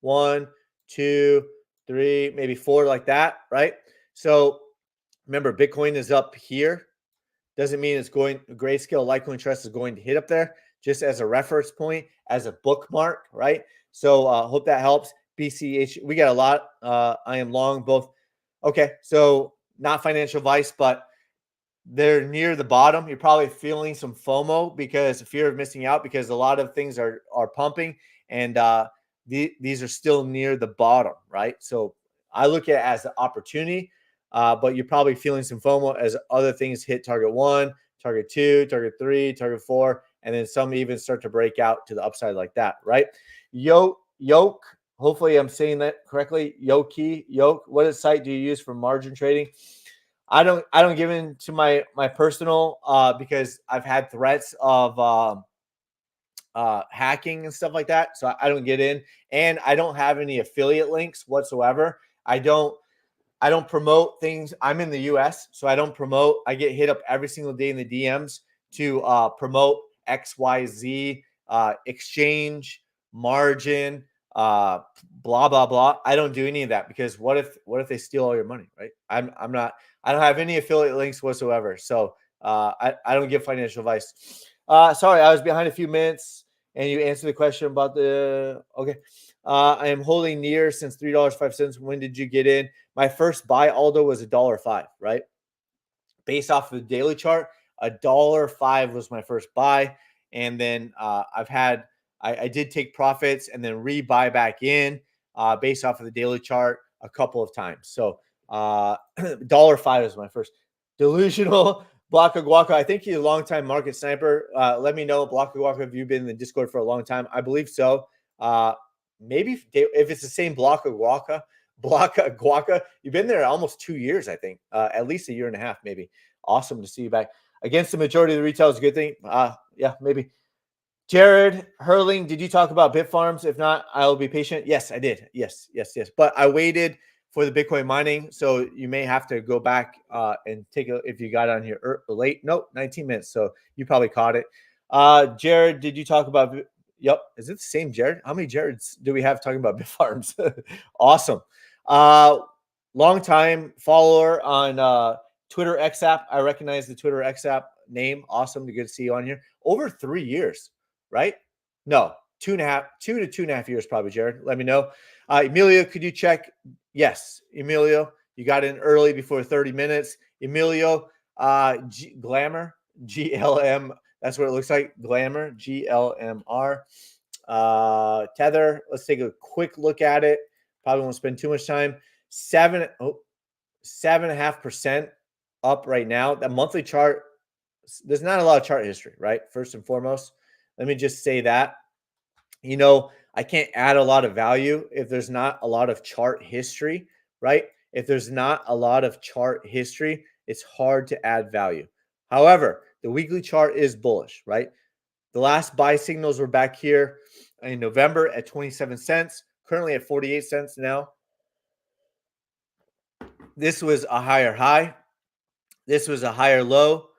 1, 2, 3, maybe 4, like that, right? So remember, Bitcoin is up here. Doesn't mean it's going, Grayscale Litecoin Trust is going to hit up there, just as a reference point, as a bookmark, right? So hope that helps. BCH, we got a lot. I am long both. Okay, so not financial advice, but they're near the bottom. You're probably feeling some FOMO, because fear of missing out, because a lot of things are pumping, and these are still near the bottom, right? So I look at it as an opportunity, but you're probably feeling some FOMO as other things hit target 1, target 2, target 3, target 4, and then some even start to break out to the upside like that, right? Yoke. Hopefully I'm saying that correctly. Yoke. What site do you use for margin trading? I don't give in to my personal, because I've had threats of hacking and stuff like that. So I don't get in, and I don't have any affiliate links whatsoever. I don't promote things. I'm in the US, so I don't promote. I get hit up every single day in the DMs to promote XYZ exchange, margin, blah blah blah. I don't do any of that, because what if they steal all your money, right? I don't have any affiliate links whatsoever. So I don't give financial advice. Sorry, I was behind a few minutes, and you answered the question about the okay. I am holding near since $3.05. When did you get in? My first buy, Aldo, was $1.05, right? Based off of the daily chart, $1.05 was my first buy. And then I did take profits and then rebuy back in based off of the daily chart a couple of times. So $1.05 was my first. Delusional. Blocka Guaca, I think he's a long-time market sniper. Let me know, Blocka Guaca, have you been in the Discord for a long time? I believe so. Maybe if it's the same Blocka Guaca, you've been there almost 2 years, I think, at least a year and a half, maybe. Awesome to see you back. Against the majority of the retail is a good thing. Yeah, maybe. Jared Hurling, did you talk about Bitfarms? If not, I'll be patient. Yes, I did. Yes. But I waited for the Bitcoin mining, so you may have to go back and take a, if you got on here late. Nope, 19 minutes. So you probably caught it. Jared, did you talk about? Yep. Is it the same Jared? How many Jareds do we have talking about Bitfarms? Awesome. Long time follower on Twitter X app. I recognize the Twitter X app name. Awesome. Good to see you on here. Over 3 years, right? No, 2 to 2.5 years, probably, Jared. Let me know. Emilio, could you check? Yes, Emilio, you got in early before 30 minutes. Emilio, Glamour, GLM. That's what it looks like. Glamour, GLMR. Tether, let's take a quick look at it. Probably won't spend too much time. 7.5% up right now. That monthly chart, there's not a lot of chart history, right? First and foremost, let me just say that. You know, I can't add a lot of value if there's not a lot of chart history, right? If there's not a lot of chart history, it's hard to add value. However, the weekly chart is bullish, right? The last buy signals were back here in November at 27 cents, currently at 48 cents now. This was a higher high. This was a higher low.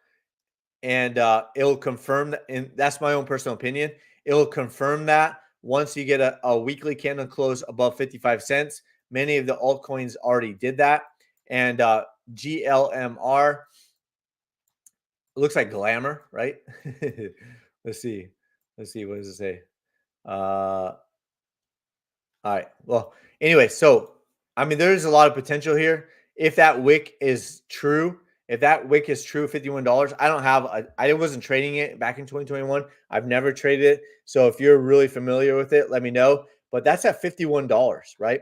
And it'll confirm that. And that's my own personal opinion. It'll confirm that once you get a weekly candle close above 55 cents. Many of the altcoins already did that. And GLMR, it looks like Glamour, right? Let's see. What does it say? All right. Well, anyway, so I mean, there's a lot of potential here. If that wick is true, 51 $51, I wasn't trading it back in 2021. I've never traded it. So if you're really familiar with it, let me know. But that's at $51, right?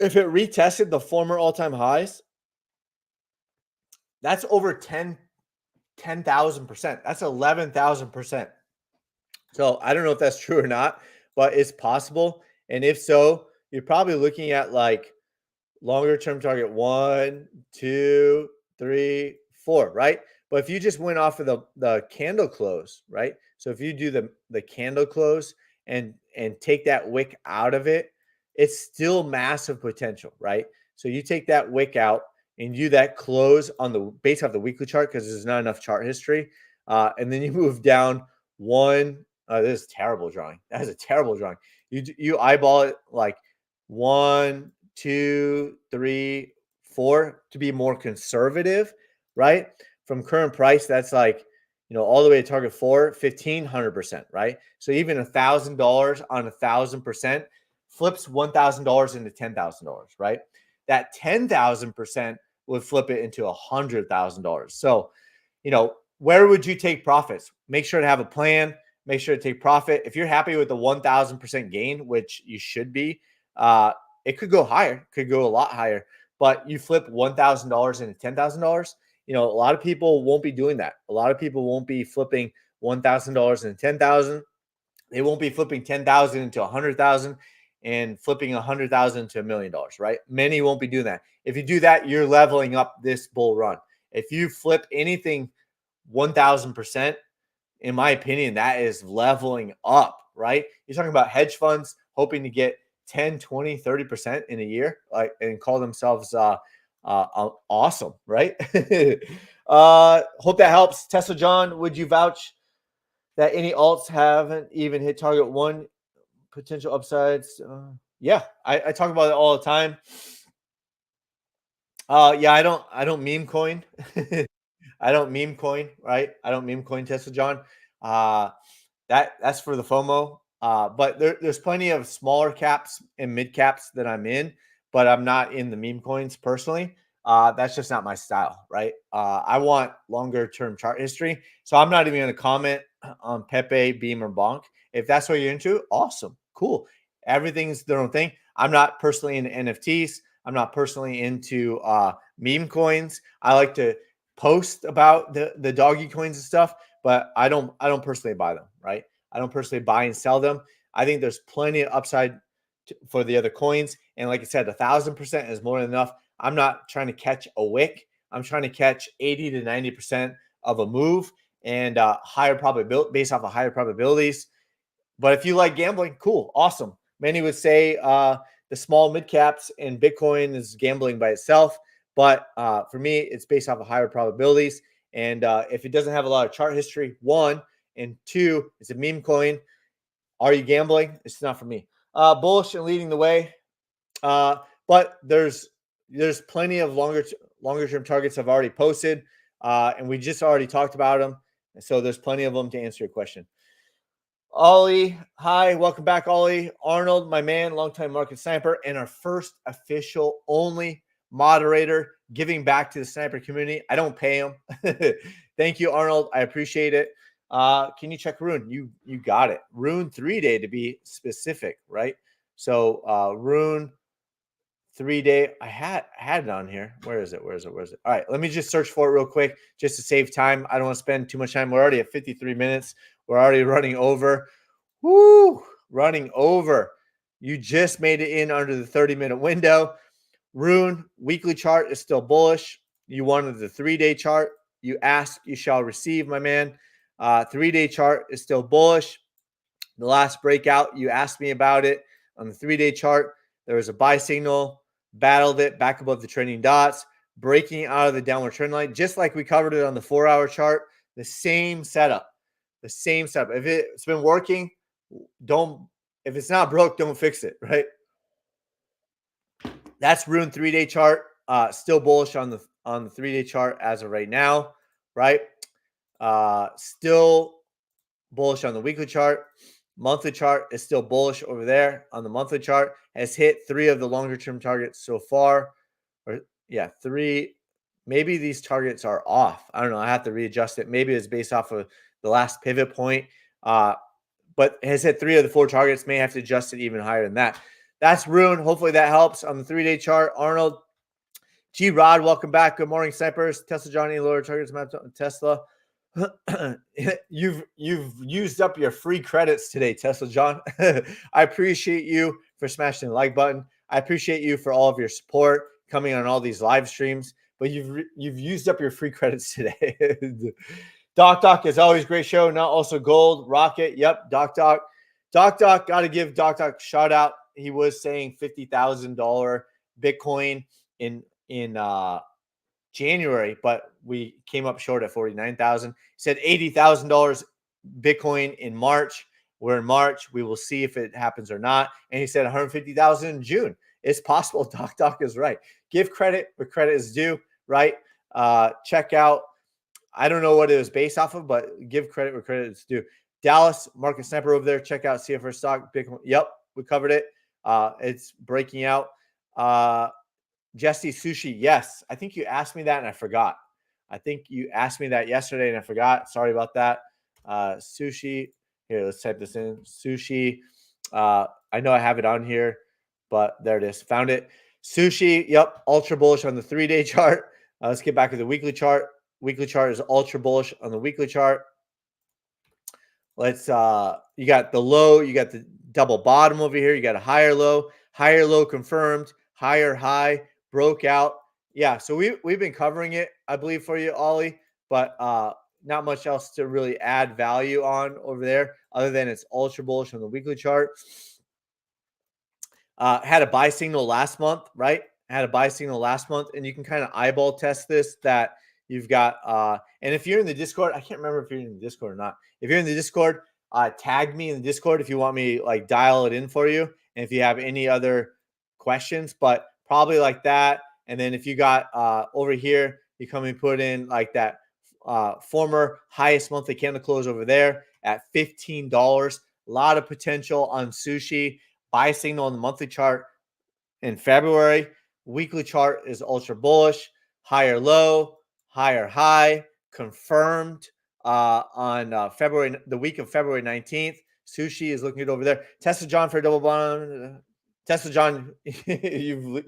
If it retested the former all-time highs, that's over 10,000%. That's 11,000%. So I don't know if that's true or not, but it's possible. And if so, you're probably looking at like longer term target 1, 2, 3, 4, right? But if you just went off of the candle close, right? So if you do the candle close and take that wick out of it, it's still massive potential, right? So you take that wick out and do that close on the based off the weekly chart, because there's not enough chart history. And then you move down one. This is terrible drawing. That is a terrible drawing. You eyeball it like 1, 2, 3, 4 to be more conservative, right? From current price, that's like, all the way to target 4, 1,500%, right? So even $1,000 on 1,000% flips $1,000 into $10,000, right? That 10,000% would flip it into $100,000. So, where would you take profits? Make sure to have a plan. Make sure to take profit. If you're happy with the 1,000% gain, which you should be, it could go higher, could go a lot higher. But you flip $1,000 into $10,000. A lot of people won't be doing that. A lot of people won't be flipping $1,000 into 10,000. They won't be flipping 10,000 into 100,000 and flipping 100,000 to $1 million, right? Many won't be doing that. If you do that, you're leveling up this bull run. If you flip anything 1,000%, in my opinion, that is leveling up, right? You're talking about hedge funds hoping to get 10, 20, 30% in a year, like, and call themselves awesome, right? Hope that helps. Tesla John, would you vouch that any alts haven't even hit target one potential upsides? Yeah, I talk about it all the time. Yeah, I don't meme coin. I don't meme coin, right? I don't meme coin Tesla John. Uh, that's for the FOMO. But there's plenty of smaller caps and mid caps that I'm in, but I'm not in the meme coins personally. That's just not my style, right? I want longer term chart history. So I'm not even going to comment on Pepe, Beam, or Bonk. If that's what you're into, awesome, cool. Everything's their own thing. I'm not personally into NFTs. I'm not personally into meme coins. I like to post about the doggy coins and stuff, but I don't personally buy them, right? I don't personally buy and sell them. I think there's plenty of upside for the other coins. And like I said, 1,000% is more than enough. I'm not trying to catch a wick. I'm trying to catch 80 to 90% of a move and higher probability based off of higher probabilities. But if you like gambling, cool, awesome. Many would say the small mid caps and Bitcoin is gambling by itself. But for me, it's based off of higher probabilities. And if it doesn't have a lot of chart history, one, and two, it's a meme coin. Are you gambling? It's not for me. Bullish and leading the way. But there's plenty of longer term targets I've already posted. And we just already talked about them. So there's plenty of them to answer your question. Ollie, hi, welcome back, Ollie. Arnold, my man, longtime market sniper, and our first official only moderator giving back to the sniper community. I don't pay him. Thank you, Arnold. I appreciate it. Can you check Rune? You got it. Rune 3-day to be specific, right? So Rune 3-day. I had it on here. Where is it? All right, let me just search for it real quick just to save time. I don't want to spend too much time. We're already at 53 minutes. We're already running over. Woo! Running over. You just made it in under the 30-minute window. Rune, weekly chart is still bullish. You wanted the 3-day chart. You ask, you shall receive, my man. 3-day chart is still bullish. The last breakout, you asked me about it on the 3-day chart. There was a buy signal, battled it back above the trending dots, breaking out of the downward trend line, just like we covered it on the 4-hour chart. The same setup. If it's been working, if it's not broke, don't fix it, right? That's Rune 3-day chart. Still bullish on the 3-day chart as of right now, right? Still bullish on the weekly chart. Monthly chart is still bullish over there on the monthly chart. Has hit 3 of the longer term targets so far. Or 3. Maybe these targets are off. I don't know. I have to readjust it. Maybe it's based off of the last pivot point. But has hit 3 of the 4 targets. May have to adjust it even higher than that. That's Rune. Hopefully that helps on the 3-day chart. Arnold, G Rod, welcome back. Good morning, snipers. Tesla Johnny, lower targets map Tesla. You've used up your free credits today, Tesla John. I appreciate you for smashing the like button. I appreciate you for all of your support coming on all these live streams. But you've used up your free credits today. Doc, as always, great show. Now also gold, rocket. Yep, Doc. Got to give Doc a shout out. He was saying $50,000 Bitcoin in January, but we came up short at 49,000. He said $80,000 Bitcoin in March. We're in March. We will see if it happens or not. And he said 150,000 in June. It's possible. Doc is right. Give credit where credit is due, right? Check out. I don't know what it was based off of, but give credit where credit is due. Dallas, Market Sniper over there. Check out CFR stock. Bitcoin. Yep, we covered it. It's breaking out. Jesse Sushi. Yes, I think you asked me that and I forgot. I think you asked me that yesterday and I forgot. Sorry about that. Sushi. Here, let's type this in. Sushi. I know I have it on here, but there it is. Found it. Sushi. Yep. Ultra bullish on the 3-day chart. Let's get back to the weekly chart. Weekly chart is ultra bullish on the weekly chart. Let's you got the low, you got the double bottom over here, you got a higher low confirmed, higher high, broke out. Yeah, so we've been covering it, I believe, for you, Ollie, but not much else to really add value on over there other than it's ultra bullish on the weekly chart. Had a buy signal last month, right? Had a buy signal last month, and you can kind of eyeball test this that you've got. And if you're in the Discord, I can't remember if you're in the Discord or not. If you're in the Discord, tag me in the Discord if you want me like dial it in for you, and if you have any other questions. But probably like that. And then if you got over here, you come and put in like that former highest monthly candle close over there at $15. A lot of potential on Sushi. Buy signal on the monthly chart in February. Weekly chart is ultra bullish. Higher low, higher high, confirmed on the week of February 19th. Sushi is looking good over there. Tesla John for a double bond. Tesla John, you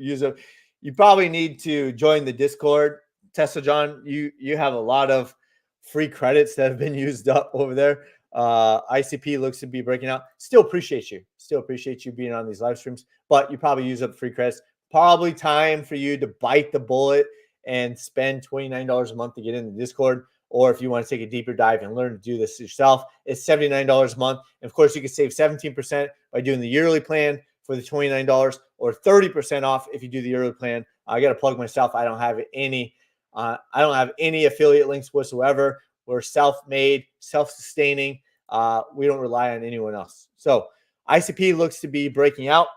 probably need to join the Discord. Tesla John, you have a lot of free credits that have been used up over there. ICP looks to be breaking out. Still appreciate you. Still appreciate you being on these live streams, but you probably use up free credits. Probably time for you to bite the bullet and spend $29 a month to get in the Discord. Or if you want to take a deeper dive and learn to do this yourself, it's $79 a month. And of course, you can save 17% by doing the yearly plan for the $29 or 30% off if you do the yearly plan. I got to plug myself. I don't have any affiliate links whatsoever. We're self-made, self-sustaining. We don't rely on anyone else. So ICP looks to be breaking out.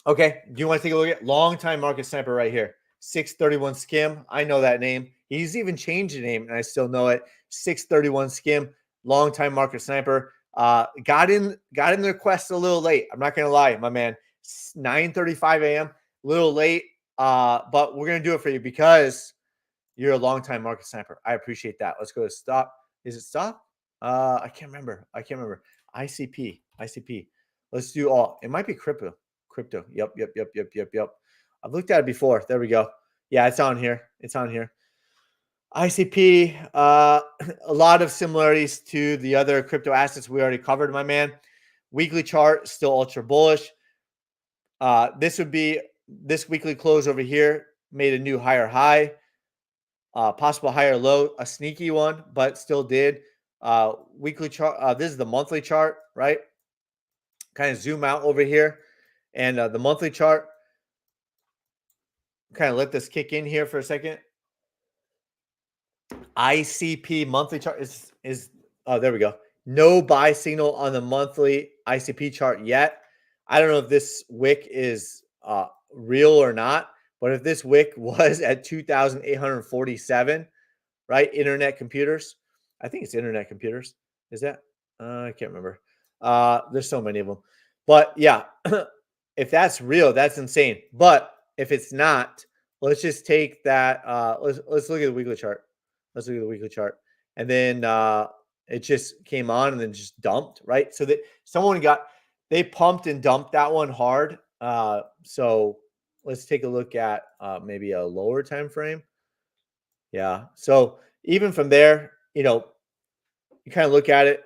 Okay, do you want to take a look at long-time market sniper right here? 631 Skim. I know that name. He's even changed the name, and I still know it. 631 Skim, long-time market sniper. Got in the quest a little late. I'm not gonna lie, my man. 9:35 a.m. A little late, but we're gonna do it for you because you're a long-time market sniper. I appreciate that. Let's go to stop. Is it stop? I can't remember. ICP. Let's do all. It might be crypto. Yep. I've looked at it before. There we go. Yeah, it's on here. ICP, a lot of similarities to the other crypto assets we already covered, my man. Weekly chart, still ultra bullish. This would be this weekly close over here, made a new higher high, possible higher low, a sneaky one, but still did. Weekly chart, this is the monthly chart, right? Kind of zoom out over here. And the monthly chart, kind of let this kick in here for a second. ICP monthly chart is there we go. No buy signal on the monthly ICP chart yet. I don't know if this wick is real or not, but if this wick was at 2,847, right? Internet computers. I think it's internet computers. Is that? I can't remember. There's so many of them. But yeah, if that's real, that's insane. But if it's not, let's just take that. Let's look at the weekly chart. And then it just came on and then just dumped, right? So that they pumped and dumped that one hard. So let's take a look at maybe a lower time frame. Yeah. So even from there, you kind of look at it.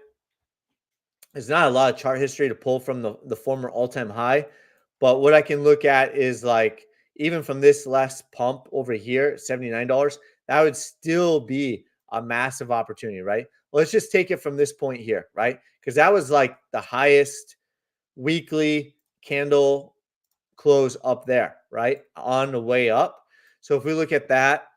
There's not a lot of chart history to pull from the former all-time high. But what I can look at is like, even from this last pump over here, $79, that would still be a massive opportunity, right? Let's just take it from this point here, right? Because that was like the highest weekly candle close up there, right? On the way up. So if we look at that,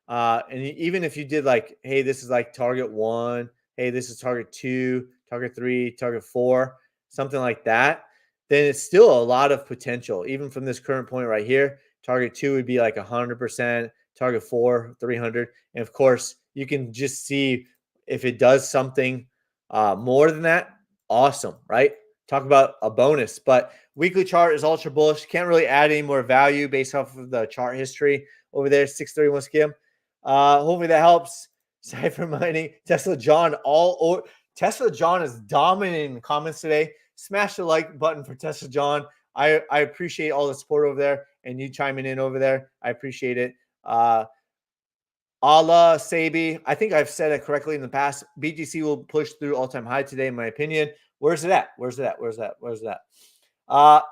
And even if you did like, hey, this is like target 1, hey, this is target 2, target 3, target 4, something like that, then it's still a lot of potential. Even from this current point right here, target 2 would be like 100%, target 4, 300. And of course, you can just see if it does something more than that, awesome, right? Talk about a bonus. But weekly chart is ultra bullish. Can't really add any more value based off of the chart history over there, 631 skim. Hopefully that helps. Cypher mining, Tesla John, Tesla John is dominating the comments today. Smash the like button for Tesla John. I appreciate all the support over there and you chiming in over there. I appreciate it. Allah Sabi, I think I've said it correctly in the past. BTC will push through all-time high today, in my opinion. Where's it at? Where's it at? Where's that? Where's that?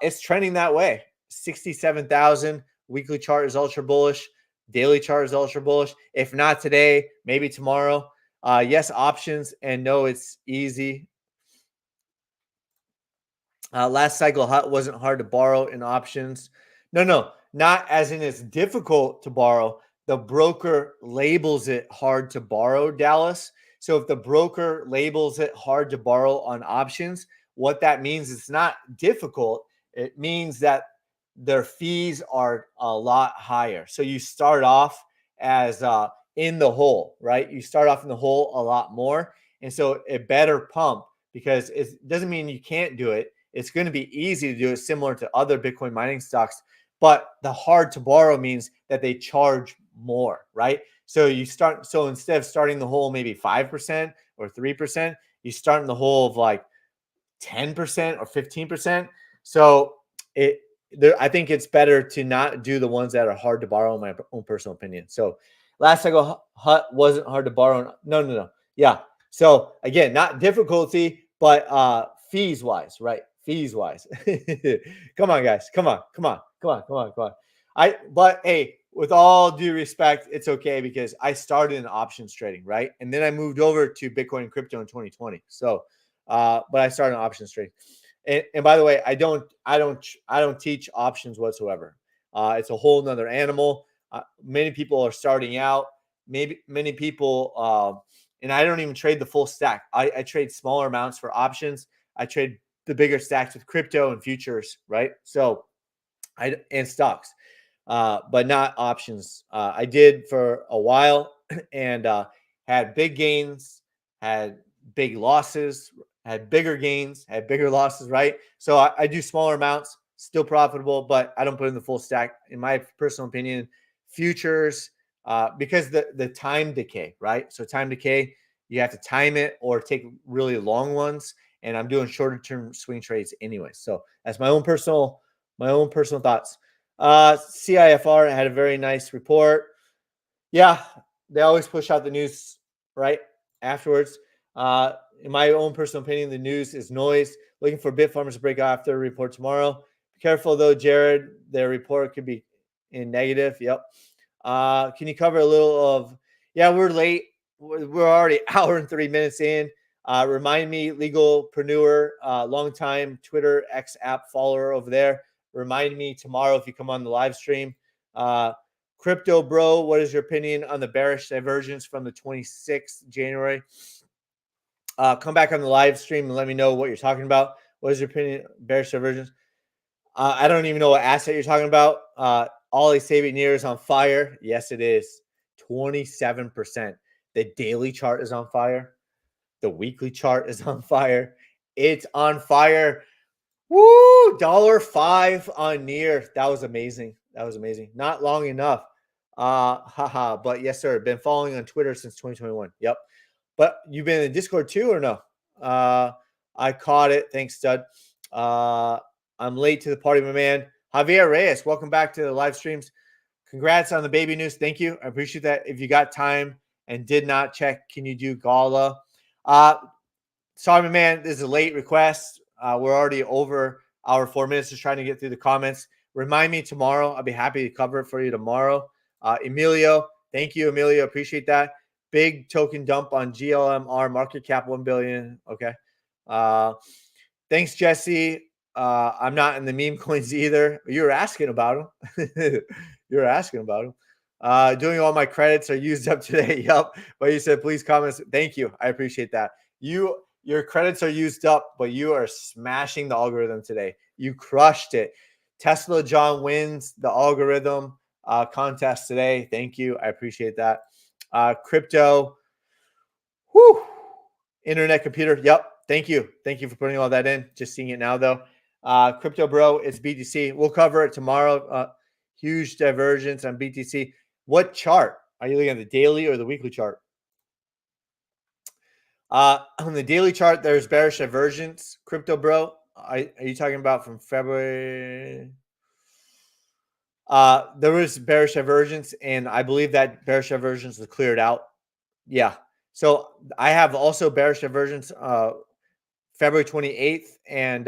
It's trending that way. 67,000. Weekly chart is ultra bullish. Daily chart is ultra bullish. If not today, maybe tomorrow. Yes, options, and no, it's easy. Last cycle wasn't hard to borrow in options. No, not as in it's difficult to borrow. The broker labels it hard to borrow, Dallas. So if the broker labels it hard to borrow on options, what that means is it's not difficult. It means that their fees are a lot higher. So you start off as in the hole, right? You start off in the hole a lot more. And so it better pump because it doesn't mean you can't do it. It's going to be easy to do it similar to other Bitcoin mining stocks. But the hard to borrow means that they charge more, right? So instead of starting the hole maybe 5% or 3%, you start in the hole of like 10% or 15%. So I think it's better to not do the ones that are hard to borrow, in my own personal opinion. So last cycle HUT wasn't hard to borrow. No. Yeah. So again, not difficulty, but fees wise, right? Fees wise. Come on, guys. Come on. But hey, with all due respect, it's okay because I started in options trading, right? And then I moved over to Bitcoin and crypto in 2020. So but I started in options trading. And by the way, I don't teach options whatsoever. It's a whole nother animal. Many people are starting out. Maybe many people, and I don't even trade the full stack. I trade smaller amounts for options. I trade the bigger stacks with crypto and futures, right? So, and stocks, but not options. I did for a while and had big gains, had big losses, had bigger gains, had bigger losses, right? So I do smaller amounts, still profitable, but I don't put in the full stack. In my personal opinion, futures, because the time decay, right? So time decay, you have to time it or take really long ones. And I'm doing shorter term swing trades anyway. So that's my own personal thoughts. CIFR had a very nice report. Yeah, they always push out the news right afterwards. In my own personal opinion, the news is noise. Looking for Bitfarmers to break out after the report tomorrow. Be careful though, Jared. Their report could be in negative. Yep. Can you cover a little of? Yeah, we're late. We're already hour and 3 minutes in. Remind me, legalpreneur, longtime Twitter X app follower over there. Remind me tomorrow if you come on the live stream. Crypto bro, what is your opinion on the bearish divergence from the 26th January? Come back on the live stream and let me know what you're talking about. What is your opinion, bearish divergence? I don't even know what asset you're talking about. Ollie Savignir is on fire. Yes, it is. 27%. The daily chart is on fire. The weekly chart is on fire. It's on fire. Woo! $1.05 on near. That was amazing. Not long enough. Haha. But yes, sir. Been following on Twitter since 2021. Yep. But you've been in the Discord too, or no? I caught it. Thanks, stud. I'm late to the party, my man. Javier Reyes, welcome back to the live streams. Congrats on the baby news. Thank you. I appreciate that. If you got time and did not check, can you do Gala? Sorry, my man. This is a late request. We're already over our 4 minutes just trying to get through the comments. Remind me tomorrow. I'll be happy to cover it for you tomorrow. Emilio, thank you, Emilio. Appreciate that. Big token dump on GLMR, market cap 1 billion. Okay. Thanks, Jesse. I'm not in the meme coins either. You were asking about them. Doing all my credits are used up today. Yup. But you said please comments. Thank you. I appreciate that. Your credits are used up, but you are smashing the algorithm today. You crushed it. Tesla John wins the algorithm contest today. Thank you. I appreciate that. Crypto. Whew. Internet computer. Yep. Thank you. Thank you for putting all that in. Just seeing it now though. Crypto bro, it's BTC. We'll cover it tomorrow. Huge divergence on BTC. What chart? Are you looking at the daily or the weekly chart? On the daily chart, there's bearish divergence. Crypto bro, are you talking about from February? There was bearish divergence, and I believe that bearish divergence was cleared out. Yeah. So I have also bearish divergence February 28th and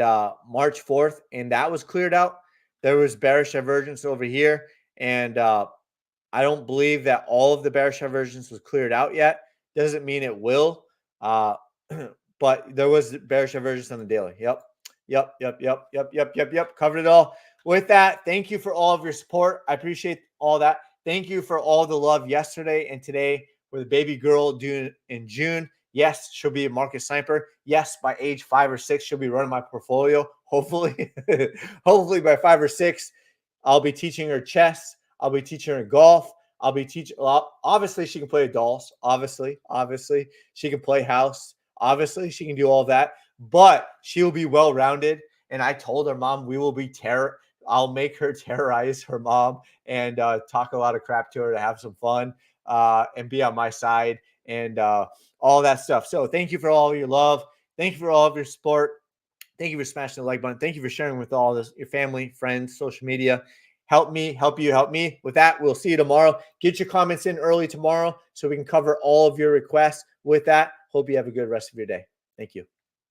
March 4th, and that was cleared out. There was bearish divergence over here, and I don't believe that all of the bearish divergence was cleared out yet. Doesn't mean it will, uh, but there was bearish divergence on the daily. Yep. Covered it all. With that, thank you for all of your support. I appreciate all that. Thank you for all the love yesterday and today with the baby girl due in June. Yes, she'll be a market sniper. Yes, by age 5 or 6, she'll be running my portfolio. Hopefully, hopefully by 5 or 6, I'll be teaching her chess. I'll be teaching her golf. I'll be teaching. Well, obviously, she can play dolls. Obviously, she can play house. Obviously, she can do all that. But she will be well rounded. And I told her mom we will be terror. I'll make her terrorize her mom and talk a lot of crap to her to have some fun and be on my side and all that stuff. So thank you for all of your love. Thank you for all of your support. Thank you for smashing the like button. Thank you for sharing with all this, your family, friends, social media. Help me, help you, help me. With that, we'll see you tomorrow. Get your comments in early tomorrow so we can cover all of your requests. With that, hope you have a good rest of your day. Thank you.